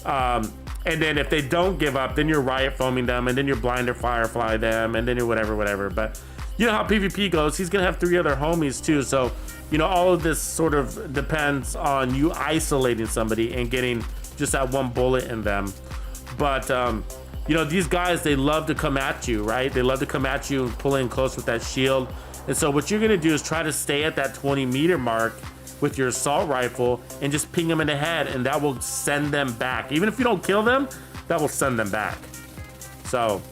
And then if they don't give up, then you're riot foaming them, and then you're blinder firefly them, and then you're whatever. But you know how PvP goes, he's gonna have 3 other homies too. So, you know, all of this sort of depends on you isolating somebody and getting just that one bullet in them. But you know, these guys, they love to come at you, right? They love to come at you and pull in close with that shield. And so what you're gonna do is try to stay at that 20-meter mark with your assault rifle and just ping them in the head, and that will send them back. Even if you don't kill them, that will send them back. So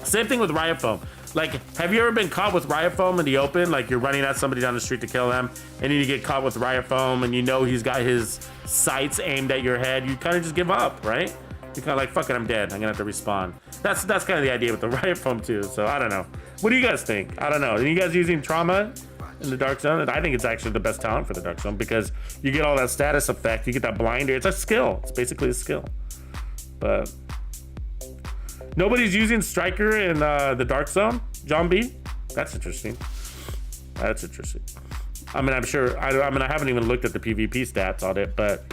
same thing with riot foam. Like, have you ever been caught with riot foam in the open? Like, you're running at somebody down the street to kill them, and then you get caught with riot foam, and you know he's got his sights aimed at your head. You kind of just give up, right? You're kind of like, fuck it, I'm dead. I'm gonna have to respawn. That's kind of the idea with the riot foam too. So I don't know. What do you guys think? I don't know. Are you guys using trauma in the Dark Zone? I think it's actually the best talent for the Dark Zone because you get all that status effect. You get that blinder. It's a skill. It's basically a skill. But nobody's using Striker in the Dark Zone, John B. That's interesting. That's interesting. I mean, I'm sure. I mean, I haven't even looked at the PvP stats on it, but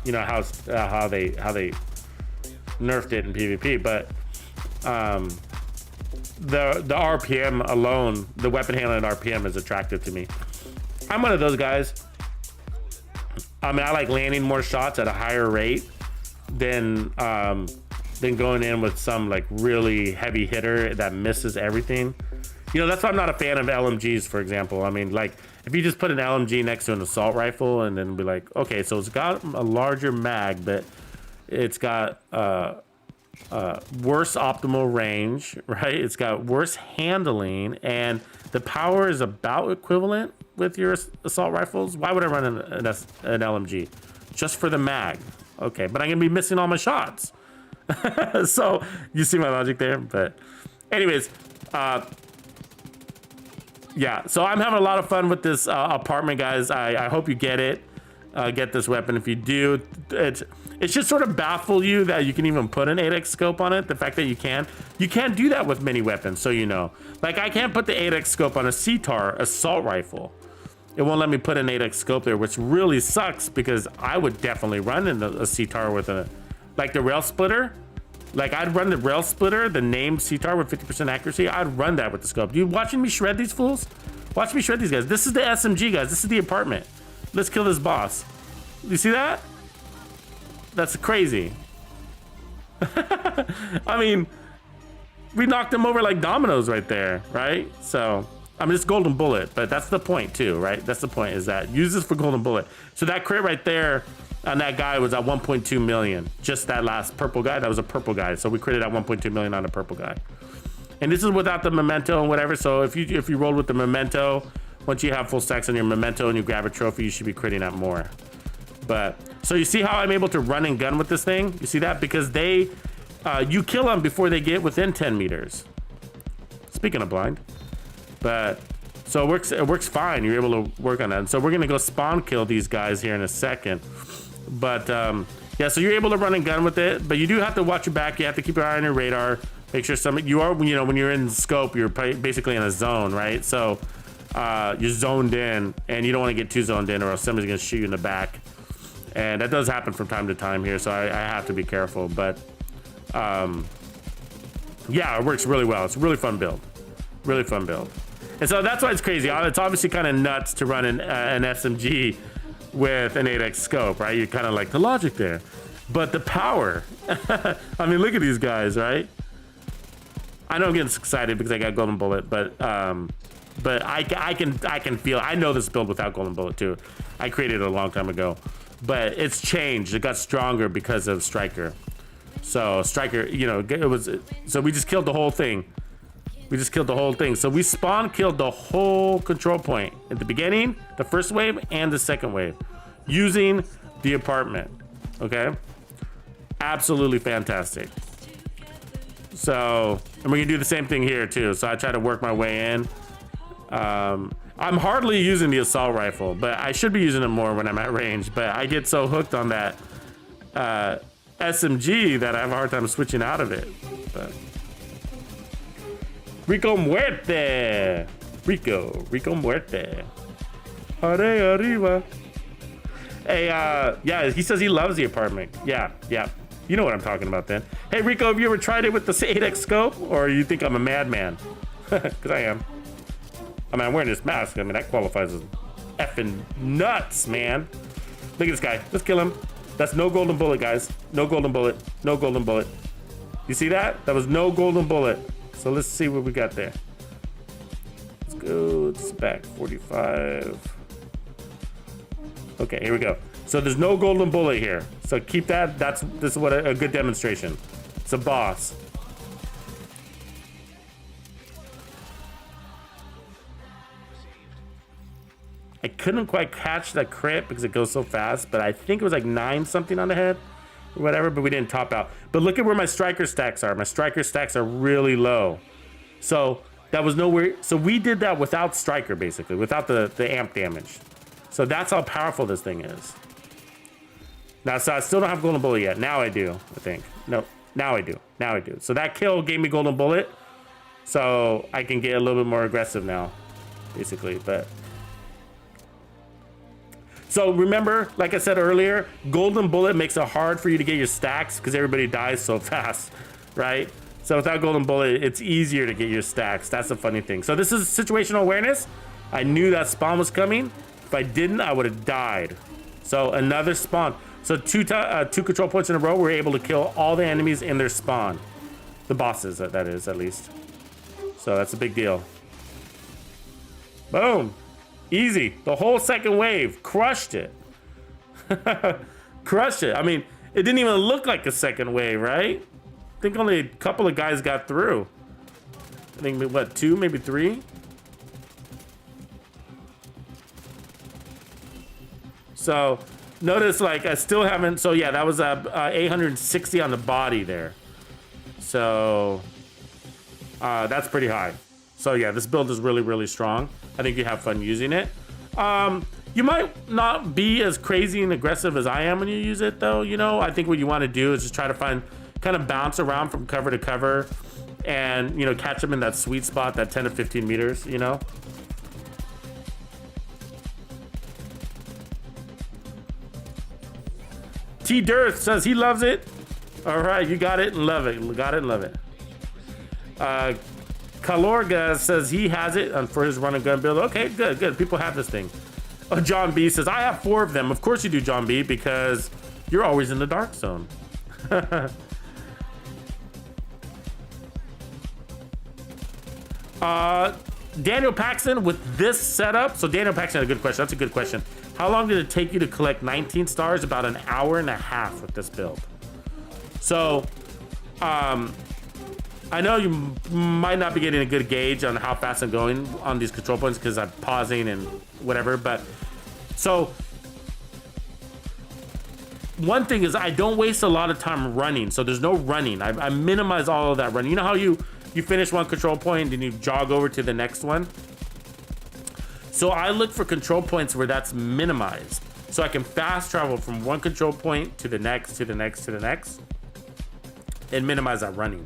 you know how they nerfed it in PvP. But the RPM alone, the weapon handling RPM is attractive to me. I'm one of those guys. I mean, I like landing more shots at a higher rate than going in with some like really heavy hitter that misses everything. You know, that's why I'm not a fan of LMGs, for example. I mean, like, if you just put an LMG next to an assault rifle and then be like, okay, so it's got a larger mag, but it's got worse optimal range, right? It's got worse handling, and the power is about equivalent with your assault rifles. Why would I run an LMG? Just for the mag. Okay, but I'm gonna be missing all my shots. So you see my logic there. But anyways, yeah, so I'm having a lot of fun with this apartment, guys. I hope you get it, get this weapon. If you do, it should sort of baffle you that you can even put an 8x scope on it. The fact that you can't do that with many weapons, so you know. Like, I can't put the 8x scope on a CTAR assault rifle. It won't let me put an 8x scope there, which really sucks, because I would definitely run in a CTAR with like the rail splitter. Like, I'd run the rail splitter, the named CTAR with 50% accuracy. I'd run that with the scope. You watching me shred these fools? Watch me shred these guys. This is the SMG, guys. This is the apartment. Let's kill this boss. You see that? That's crazy. I mean, we knocked him over like dominoes right there, right? So, I mean, it's golden bullet, but that's the point too, right? That's the point, is that use this for golden bullet. So that crit right there on that guy was at 1.2 million. Just that last purple guy, that was a purple guy. So we critted at 1.2 million on a purple guy. And this is without the memento and whatever. So if you rolled with the memento, once you have full stacks on your memento and you grab a trophy, you should be critting at more. But so you see how I'm able to run and gun with this thing? You see that? Because they, you kill them before they get within 10 meters. Speaking of blind. But so it works fine. You're able to work on that. And so we're gonna go spawn kill these guys here in a second. But yeah, so you're able to run and gun with it, but you do have to watch your back. You have to keep your eye on your radar. Make sure you are, you know, when you're in scope, you're basically in a zone, right? So you're zoned in, and you don't want to get too zoned in, or else somebody's gonna shoot you in the back. And that does happen from time to time here, so I have to be careful. But yeah, it works really well. It's a really fun build, really fun build. And so that's why it's crazy. It's obviously kind of nuts to run an SMG with an 8x scope, right? You're kind of like the logic there, but the power. I mean, look at these guys, right? I know I'm getting excited because I got golden bullet, but I can feel. I know this build without golden bullet too. I created it a long time ago, but it's changed. It got stronger because of Striker. So Striker, you know, it was. So we just killed the whole thing. We just killed the whole thing. So we spawn killed the whole control point at the beginning, the first wave, and the second wave, using the apartment. Okay, absolutely fantastic. So, and we're gonna do the same thing here too. So I try to work my way in. I'm hardly using the assault rifle, but I should be using it more when I'm at range. But I get so hooked on that SMG that I have a hard time switching out of it. But Rico Muerte. Rico Muerte. Are arriba. Hey, yeah, he says he loves the apartment. Yeah. You know what I'm talking about then. Hey, Rico, have you ever tried it with the 8x scope? Or you think I'm a madman? Because I am. I mean, I'm wearing this mask. I mean, that qualifies as effing nuts, man. Look at this guy. Let's kill him. That's no golden bullet, guys. No golden bullet. No golden bullet. You see that? That was no golden bullet. So let's see what we got there. Let's go. It's back 45. Okay, here we go. So there's no golden bullet here. So keep that. This is what a good demonstration. It's a boss. I couldn't quite catch that crit because it goes so fast, but I think it was like 9 something on the head or whatever, but we didn't top out. But look at where my striker stacks are. My striker stacks are really low. So that was nowhere. So we did that without striker, basically, without the amp damage. So that's how powerful this thing is. Now, so I still don't have golden bullet yet. Now I do, I think. No, now I do. Now I do. So that kill gave me golden bullet. So I can get a little bit more aggressive now, basically. But so remember, like I said earlier, Golden Bullet makes it hard for you to get your stacks because everybody dies so fast, right? So without Golden Bullet, it's easier to get your stacks. That's the funny thing. So this is situational awareness. I knew that spawn was coming. If I didn't, I would have died. So another spawn. So two control points in a row, we're able to kill all the enemies in their spawn. The bosses, that is, at least. So that's a big deal. Boom. Easy. The whole second wave. Crushed it. Crushed it. I mean, it didn't even look like a second wave, right? I think only a couple of guys got through. I think, what, 2, maybe 3? So notice, like, I still haven't. So yeah, that was 860 on the body there. So that's pretty high. So yeah, this build is really, really strong. I think you have fun using it. You might not be as crazy and aggressive as I am when you use it, though. You know, I think what you want to do is just try to find, kind of bounce around from cover to cover, and you know, catch them in that sweet spot, that 10 to 15 meters. You know. T Dearth says he loves it. All right, you got it and love it. Got it and love it. Kalorga says he has it for his run and gun build. Okay, good, good. People have this thing. John B says, I have 4 of them. Of course you do, John B, because you're always in the dark zone. Daniel Paxton with this setup. So Daniel Paxton had a good question. That's a good question. How long did it take you to collect 19 stars? About an hour and a half with this build. So, I know you might not be getting a good gauge on how fast I'm going on these control points because I'm pausing and whatever, but so one thing is I don't waste a lot of time running, so there's no running. I minimize all of that running. You know how you finish one control point and you jog over to the next one? So I look for control points where that's minimized, so I can fast travel from one control point to the next, to the next, to the next, and minimize that running.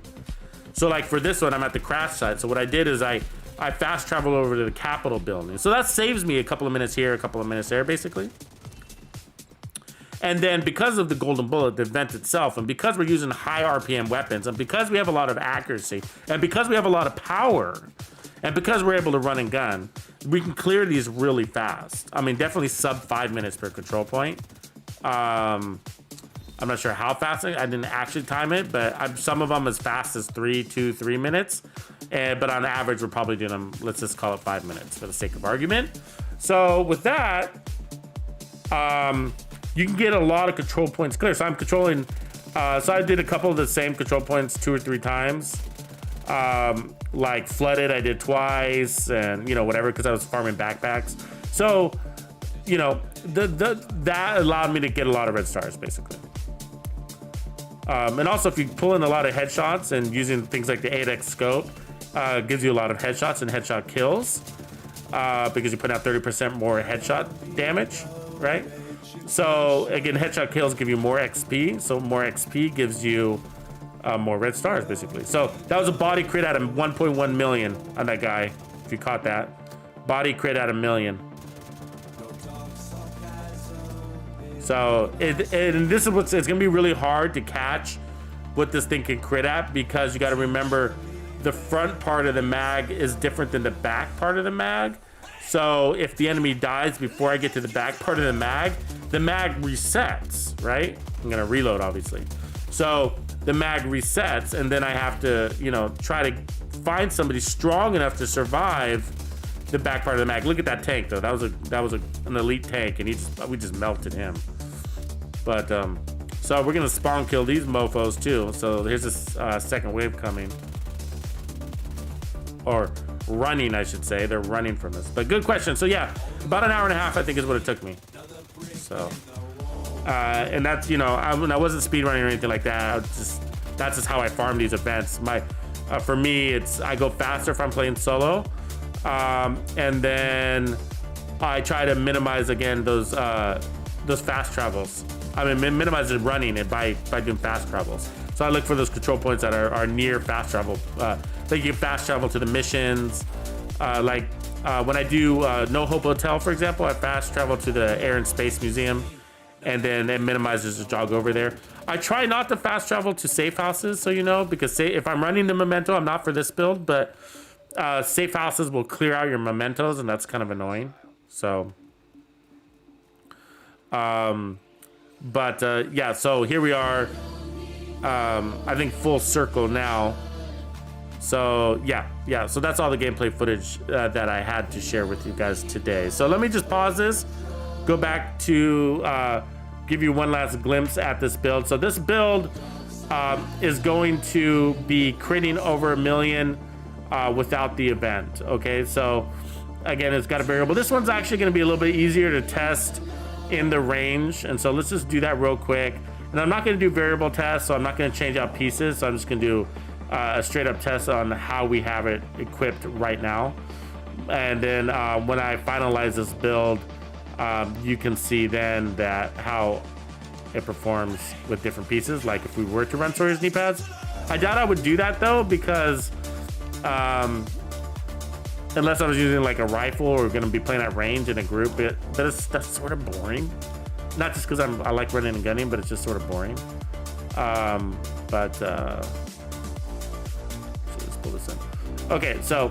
So like for this one, I'm at the crash site. So what I did is I fast travel over to the Capitol building. So that saves me a couple of minutes here, a couple of minutes there, basically. And then because of the Golden Bullet, the event itself, and because we're using high RPM weapons, and because we have a lot of accuracy, and because we have a lot of power, and because we're able to run and gun, we can clear these really fast. I mean, definitely sub 5 minutes per control point. I'm not sure how fast I didn't actually time it, but some of them as fast as 3 minutes. But on average, we're probably doing them, let's just call it 5 minutes for the sake of argument. So with that, you can get a lot of control points clear. So I'm controlling, so I did a couple of the same control points 2 or 3 times. Like Flooded, I did twice, and you know, whatever, because I was farming backpacks. So, you know, that allowed me to get a lot of red stars, basically. And also, if you pull in a lot of headshots and using things like the 8x scope, gives you a lot of headshots and headshot kills, because you put out 30% more headshot damage, right? So again, headshot kills give you more XP, so more XP gives you more red stars, basically. So that was a body crit out of 1.1 million on that guy, if you caught that. Body crit out of million. So and this is what's, it's gonna be really hard to catch what this thing can crit at, because you got to remember the front part of the mag is different than the back part of the mag. So if the enemy dies before I get to the back part of the mag resets, right? I'm gonna reload, obviously. So the mag resets, and then I have to, you know, try to find somebody strong enough to survive the back part of the mag. Look at that tank, though. That was an elite tank, and we just melted him. But so we're gonna spawn kill these mofos too. So here's this second wave coming, or running, I should say. They're running from us. But good question. So yeah, about an hour and a half, I think, is what it took me. So and that's, you know, I wasn't speed running or anything like that. That's just how I farm these events. For me, it's I go faster if I'm playing solo. And then I try to minimize again those fast travels. I mean, minimize the running it by doing fast travels. So I look for those control points that are near fast travel. That you can fast travel to the missions. When I do No Hope Hotel, for example, I fast travel to the Air and Space Museum, and then it minimizes the jog over there. I try not to fast travel to safe houses, so you know, because if I'm running the memento, I'm not for this build, but safe houses will clear out your mementos, and that's kind of annoying. So, yeah, so here we are. I think full circle now. So yeah, so that's all the gameplay footage that I had to share with you guys today. So let me just pause this, go back to give you one last glimpse at this build. So this build is going to be critting over 1 million without the event. Okay, so again, it's got a variable. This one's actually going to be a little bit easier to test in the range, and so let's just do that real quick. And I'm not going to do variable tests, so I'm not going to change out pieces. So I'm just going to do a straight up test on how we have it equipped right now. And then when I finalize this build, you can see then that how it performs with different pieces. Like if we were to run Sawyer's knee pads, I doubt I would do that though, because unless I was using like a rifle or going to be playing at range in a group, that's sort of boring. Not just because I like running and gunning, but it's just sort of boring. So let's pull this in. Okay, so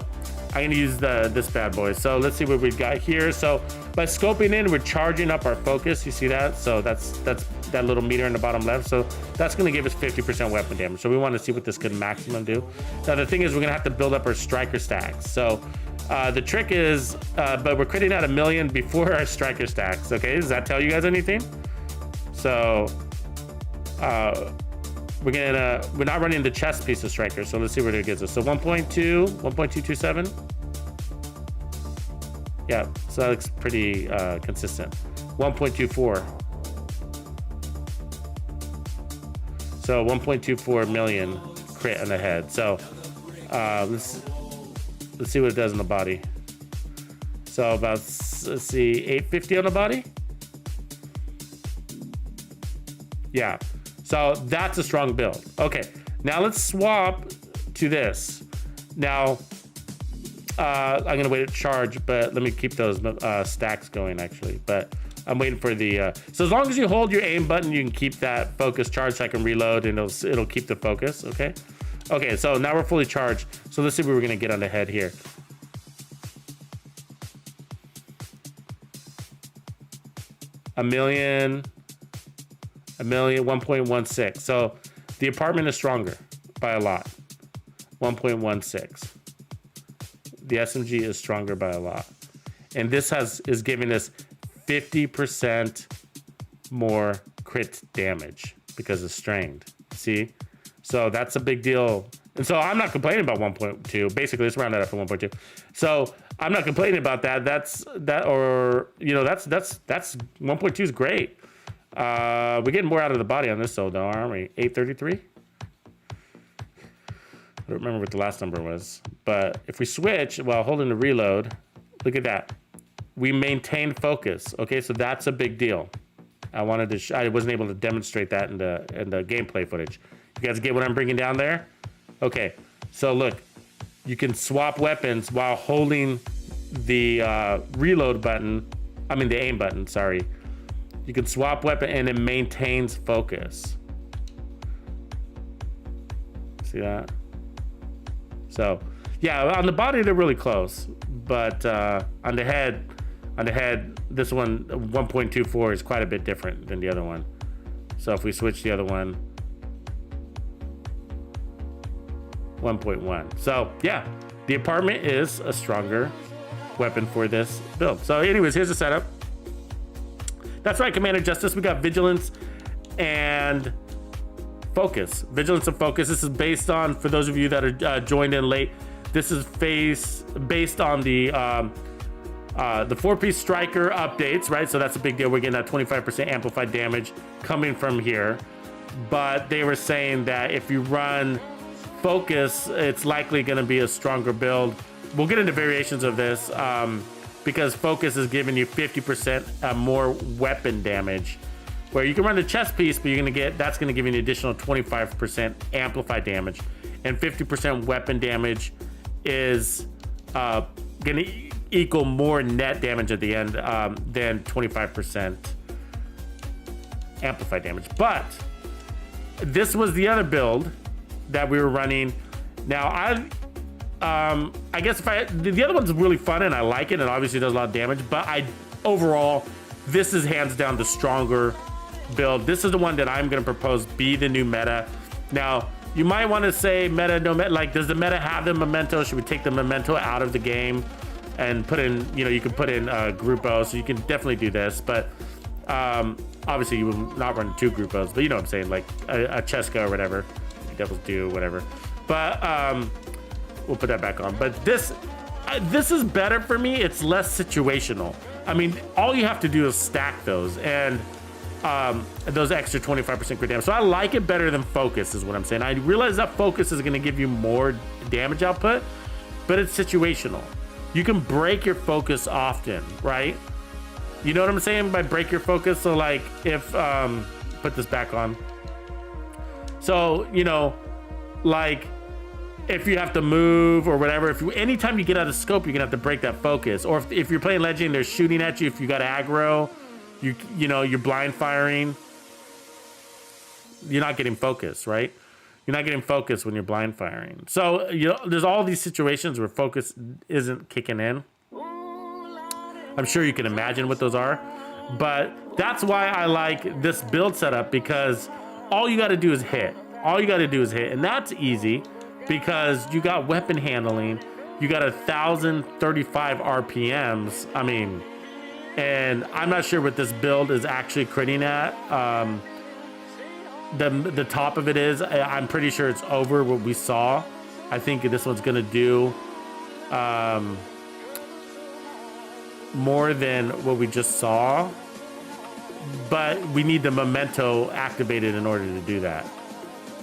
I'm gonna use this bad boy. So let's see what we've got here. So by scoping in, we're charging up our focus. You see that? So that's that little meter in the bottom left. So that's gonna give us 50% weapon damage. So we want to see what this could maximum do. Now the thing is, we're gonna have to build up our striker stacks. So the trick is, but we're critting out 1 million before our striker stacks. Okay, does that tell you guys anything? So we're not running the chest piece of striker. So let's see what it gives us. So 1.2, 1.227. Yeah, so that looks pretty consistent. 1.24. So 1.24 million crit on the head. So let's see what it does in the body. So about, let's see, 850 on the body. Yeah, so that's a strong build. Okay, now let's swap to this. Now, I'm gonna wait to charge, but let me keep those stacks going actually. But I'm waiting for the, so as long as you hold your aim button, you can keep that focus charged so I can reload and it'll keep the focus, okay? Okay, so now we're fully charged. So let's see what we're gonna get on the head here. A million, 1.16. So the apartment is stronger by a lot. 1.16. The SMG is stronger by a lot. And this is giving us 50% more crit damage because it's strained. See? So that's a big deal. And so I'm not complaining about 1.2. Basically, let's round that up to 1.2. So I'm not complaining about that. That's 1.2 is great. We're getting more out of the body on this though, aren't we? 833? I don't remember what the last number was. But if we switch while holding the reload, look at that. We maintain focus. Okay, so that's a big deal. I wasn't able to demonstrate that in the gameplay footage. You guys get what I'm bringing down there? Okay, so look, you can swap weapons while holding the reload button. I mean the aim button, sorry. You can swap weapon and it maintains focus. See that? So, yeah, on the body they're really close, but on the head, this one 1.24 is quite a bit different than the other one. So if we switch the other one, 1.1. So yeah, the apartment is a stronger weapon for this build. So anyways, here's the setup. That's right, Commander Justice. We got vigilance and focus. Vigilance and focus. This is based on, for those of you that are joined in late, this is based on the 4-piece striker updates, right? So that's a big deal. We're getting that 25% amplified damage coming from here. But they were saying that if you run focus, it's likely going to be a stronger build. We'll get into variations of this because focus is giving you 50% more weapon damage where you can run the chest piece, but that's gonna give you an additional 25% amplified damage, and 50% weapon damage is gonna equal more net damage at the end than 25% amplified damage. But this was the other build that we were running. Now I guess the other one's really fun and I like it, and obviously does a lot of damage, but overall, this is hands down the stronger build. This is the one that I'm gonna propose be the new meta. Now, you might want to say meta, no meta, like does the meta have the memento? Should we take the memento out of the game and put in, you can put in Grupo, so you can definitely do this, but obviously you will not run 2 Grupos, but you know what I'm saying, like a Cheska or whatever, Devils do, whatever. But we'll put that back on. But this is better for me. It's less situational. I mean, all you have to do is stack those and those extra 25% crit damage. So I like it better than Focus is what I'm saying. I realize that Focus is going to give you more damage output, but it's situational. You can break your focus often, right? You know what I'm saying by break your focus? So like if, put this back on. So, like if you have to move or whatever, anytime you get out of scope, you're gonna have to break that focus. Or if you're playing Legend, they're shooting at you. If you got aggro, you're blind firing. You're not getting focus, right? You're not getting focus when you're blind firing. So, there's all these situations where focus isn't kicking in. I'm sure you can imagine what those are, but that's why I like this build setup, because all you got to do is hit. All you got to do is hit, and that's easy because you got weapon handling. You got 1,035 RPMs. I mean, and I'm not sure what this build is actually critting at. The top of it is, I'm pretty sure it's over what we saw. I think this one's gonna do more than what we just saw, but we need the memento activated in order to do that.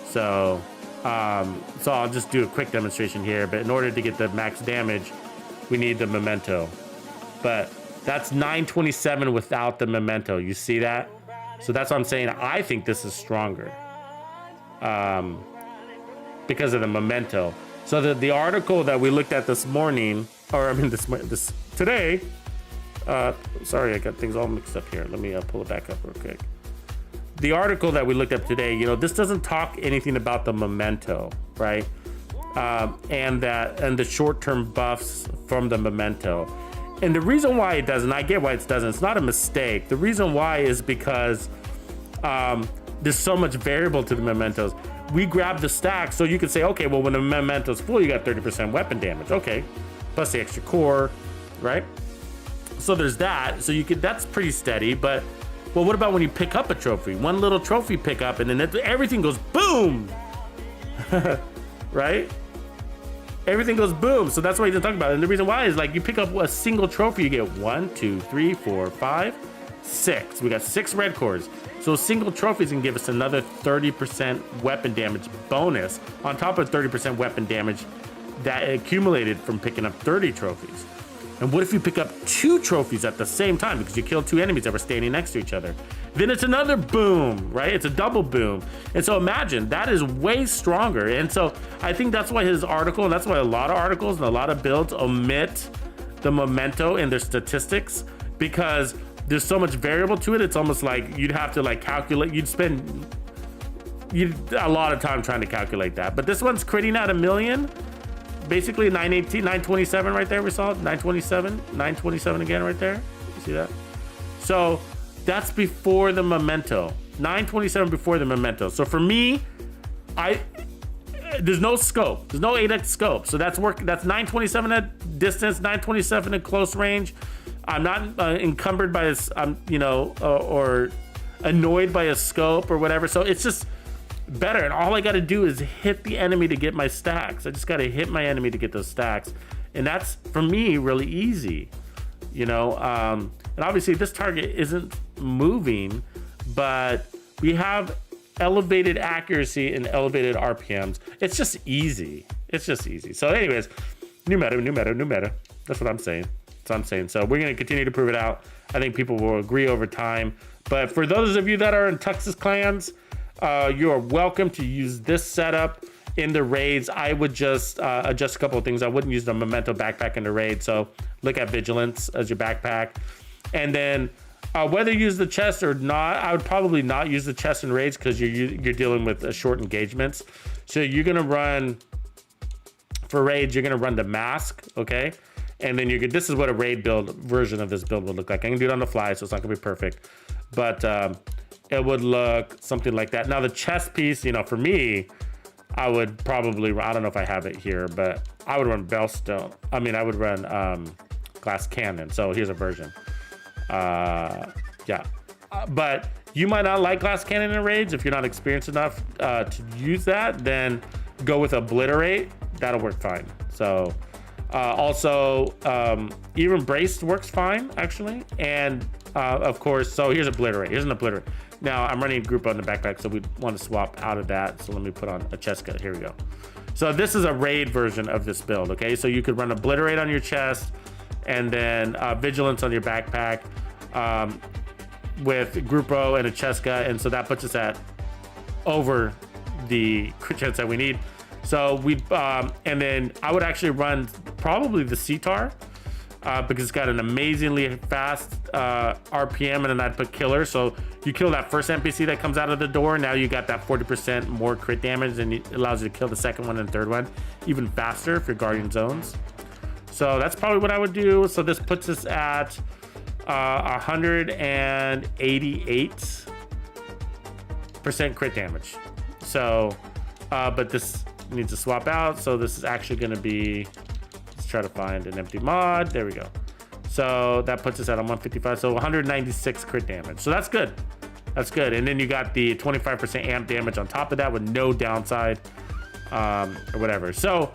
So I'll just do a quick demonstration here, but in order to get the max damage, we need the memento. But that's 927 without the memento. You see that? So that's what I'm saying. I think this is stronger because of the memento. So the article that we looked at this morning, or I mean this today, sorry, I got things all mixed up here. Let me pull it back up real quick. The article that we looked up today, this doesn't talk anything about the memento, right? And the short-term buffs from the memento. And the reason why it doesn't, I get why it doesn't, it's not a mistake. The reason why is because there's so much variable to the mementos. We grab the stack, so you can say, okay, well, when the memento's full, you got 30% weapon damage. Okay, plus the extra core, right? So there's that. So that's pretty steady, but well, what about when you pick up a trophy? One little trophy pickup, and then everything goes boom, right? Everything goes boom. So that's why you talk about it. And the reason why is like you pick up a single trophy, you get 1, 2, 3, 4, 5, 6. We got 6 red cores. So single trophies can give us another 30% weapon damage bonus on top of 30% weapon damage that accumulated from picking up 30 trophies. And what if you pick up 2 trophies at the same time because you killed 2 enemies that were standing next to each other? Then it's another boom, right? It's a double boom. And so imagine, that is way stronger. And so I think that's why his article, and that's why a lot of articles and a lot of builds omit the memento in their statistics, because there's so much variable to it. It's almost like you'd have to like calculate, you'd spend a lot of time trying to calculate that. But this one's critting at 1 million. Basically 918, 927 right there. We saw 927 again right there. You see that? So that's before the memento. 927 before the memento. So for me, there's no scope. There's no 8x scope. So that's 927 at distance, 927 at close range. I'm not encumbered by or annoyed by a scope or whatever. So it's just better, and all I got to do is hit the enemy to get my stacks. I just got to hit my enemy to get those stacks, and that's for me really easy, and obviously this target isn't moving, but we have elevated accuracy and elevated RPMs. It's just easy. So anyways, new meta. That's what I'm saying. That's what I'm saying. So we're going to continue to prove it out. I think people will agree over time. But for those of you that are in Tux's clans, you are welcome to use this setup in the raids. I would just adjust a couple of things. I wouldn't use the memento backpack in the raid. So look at vigilance as your backpack. And then whether you use the chest or not, I would probably not use the chest in raids because you're dealing with short engagements. So you're going to run, for raids, you're going to run the mask, okay? And then this is what a raid build version of this build would look like. I can do it on the fly, so it's not gonna be perfect, but it would look something like that. Now the chest piece, you know, for me, I would probably, I don't know if I have it here, but I would run Bellstone. I mean, I would run Glass Cannon. So here's a version. Yeah, but you might not like Glass Cannon in raids. If you're not experienced enough to use that, then go with Obliterate. That'll work fine. So. Also, even Braced works fine, actually. And, of course, so here's Obliterate. Here's an Obliterate. Now, I'm running a group on the backpack, so we want to swap out of that. So let me put on a chest cut. Here we go. So this is a raid version of this build, okay? So you could run Obliterate on your chest and then Vigilance on your backpack with Grupo and a chest cut. And so that puts us at over the crit chance that we need. So and then I would actually run probably the Cetar because it's got an amazingly fast RPM, and then I'd put Killer. So you kill that first NPC that comes out of the door. Now you got that 40% more crit damage, and it allows you to kill the second one and third one even faster if you're guarding zones. So that's probably what I would do. So this puts us at 188% crit damage. So, but this needs to swap out. So this is actually going to be, let's try to find an empty mod. There we go. So that puts us at 155. So 196 crit damage. So that's good. That's good. And then you got the 25% amp damage on top of that with no downside or whatever. So,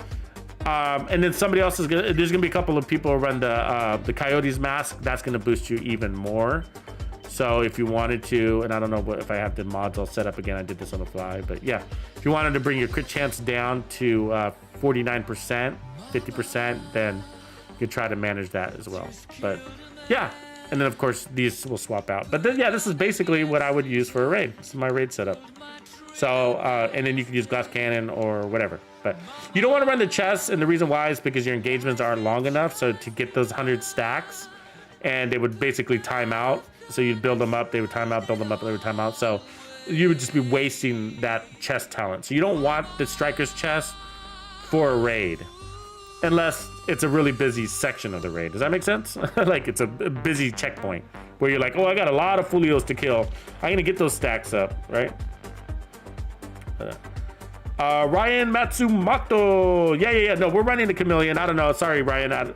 and then somebody else is gonna, there's gonna be a couple of people who run the Coyotes mask. That's gonna boost you even more. So if you wanted to, and I don't know if I have the mods all set up again, I did this on the fly, but yeah, if you wanted to bring your crit chance down to 49%, 50%, then you could try to manage that as well. But yeah, and then of course these will swap out. But then, yeah, this is basically what I would use for a raid. This is my raid setup. So, and then you can use Glass Cannon or whatever. But you don't want to run the chest, and the reason why is because your engagements aren't long enough. So to get those 100 stacks, and they would basically time out. So you'd build them up, they would time out, build them up, they would time out. So you would just be wasting that chest talent. So you don't want the Striker's chest for a raid, unless it's a really busy section of the raid. Does that make sense? Like it's a busy checkpoint where you're like, oh, I got a lot of Fulios to kill. I'm gonna get those stacks up, right? Ryan Matsumoto. Yeah. No, we're running the Chameleon. I don't know. Sorry, Ryan.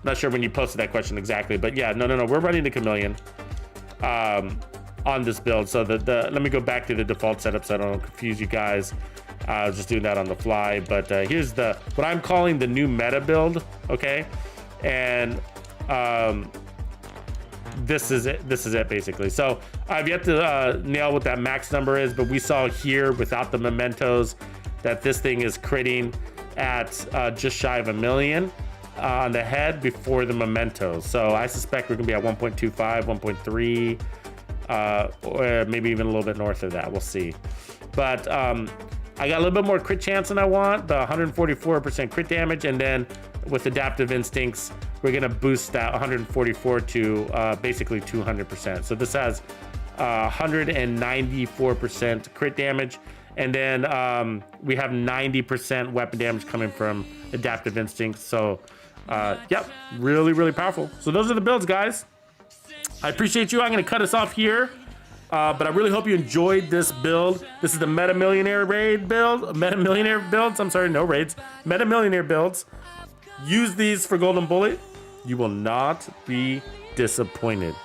Not sure when you posted that question exactly, but yeah, no. We're running the Chameleon on this build. So let me go back to the default setup so I don't confuse you guys. I was just doing that on the fly, but here's what I'm calling the new meta build, okay? And this is it basically. So I've yet to nail what that max number is, but we saw here without the mementos that this thing is critting at just shy of 1 million on the head before the mementos. So I suspect we're gonna be at 1.25, 1.3, or maybe even a little bit north of that. We'll see. But I got a little bit more crit chance than I want, the 144% crit damage, and then with adaptive instincts, we're gonna boost that 144 to basically 200%. So this has 194% crit damage, and then we have 90% weapon damage coming from adaptive instincts. So yep, really powerful. So those are the builds, guys. I appreciate you. I'm gonna cut us off here. But I really hope you enjoyed this build. This is the Meta Millionaire raid build. Meta Millionaire builds. I'm sorry, no raids. Meta Millionaire builds. Use these for Golden Bullet. You will not be disappointed.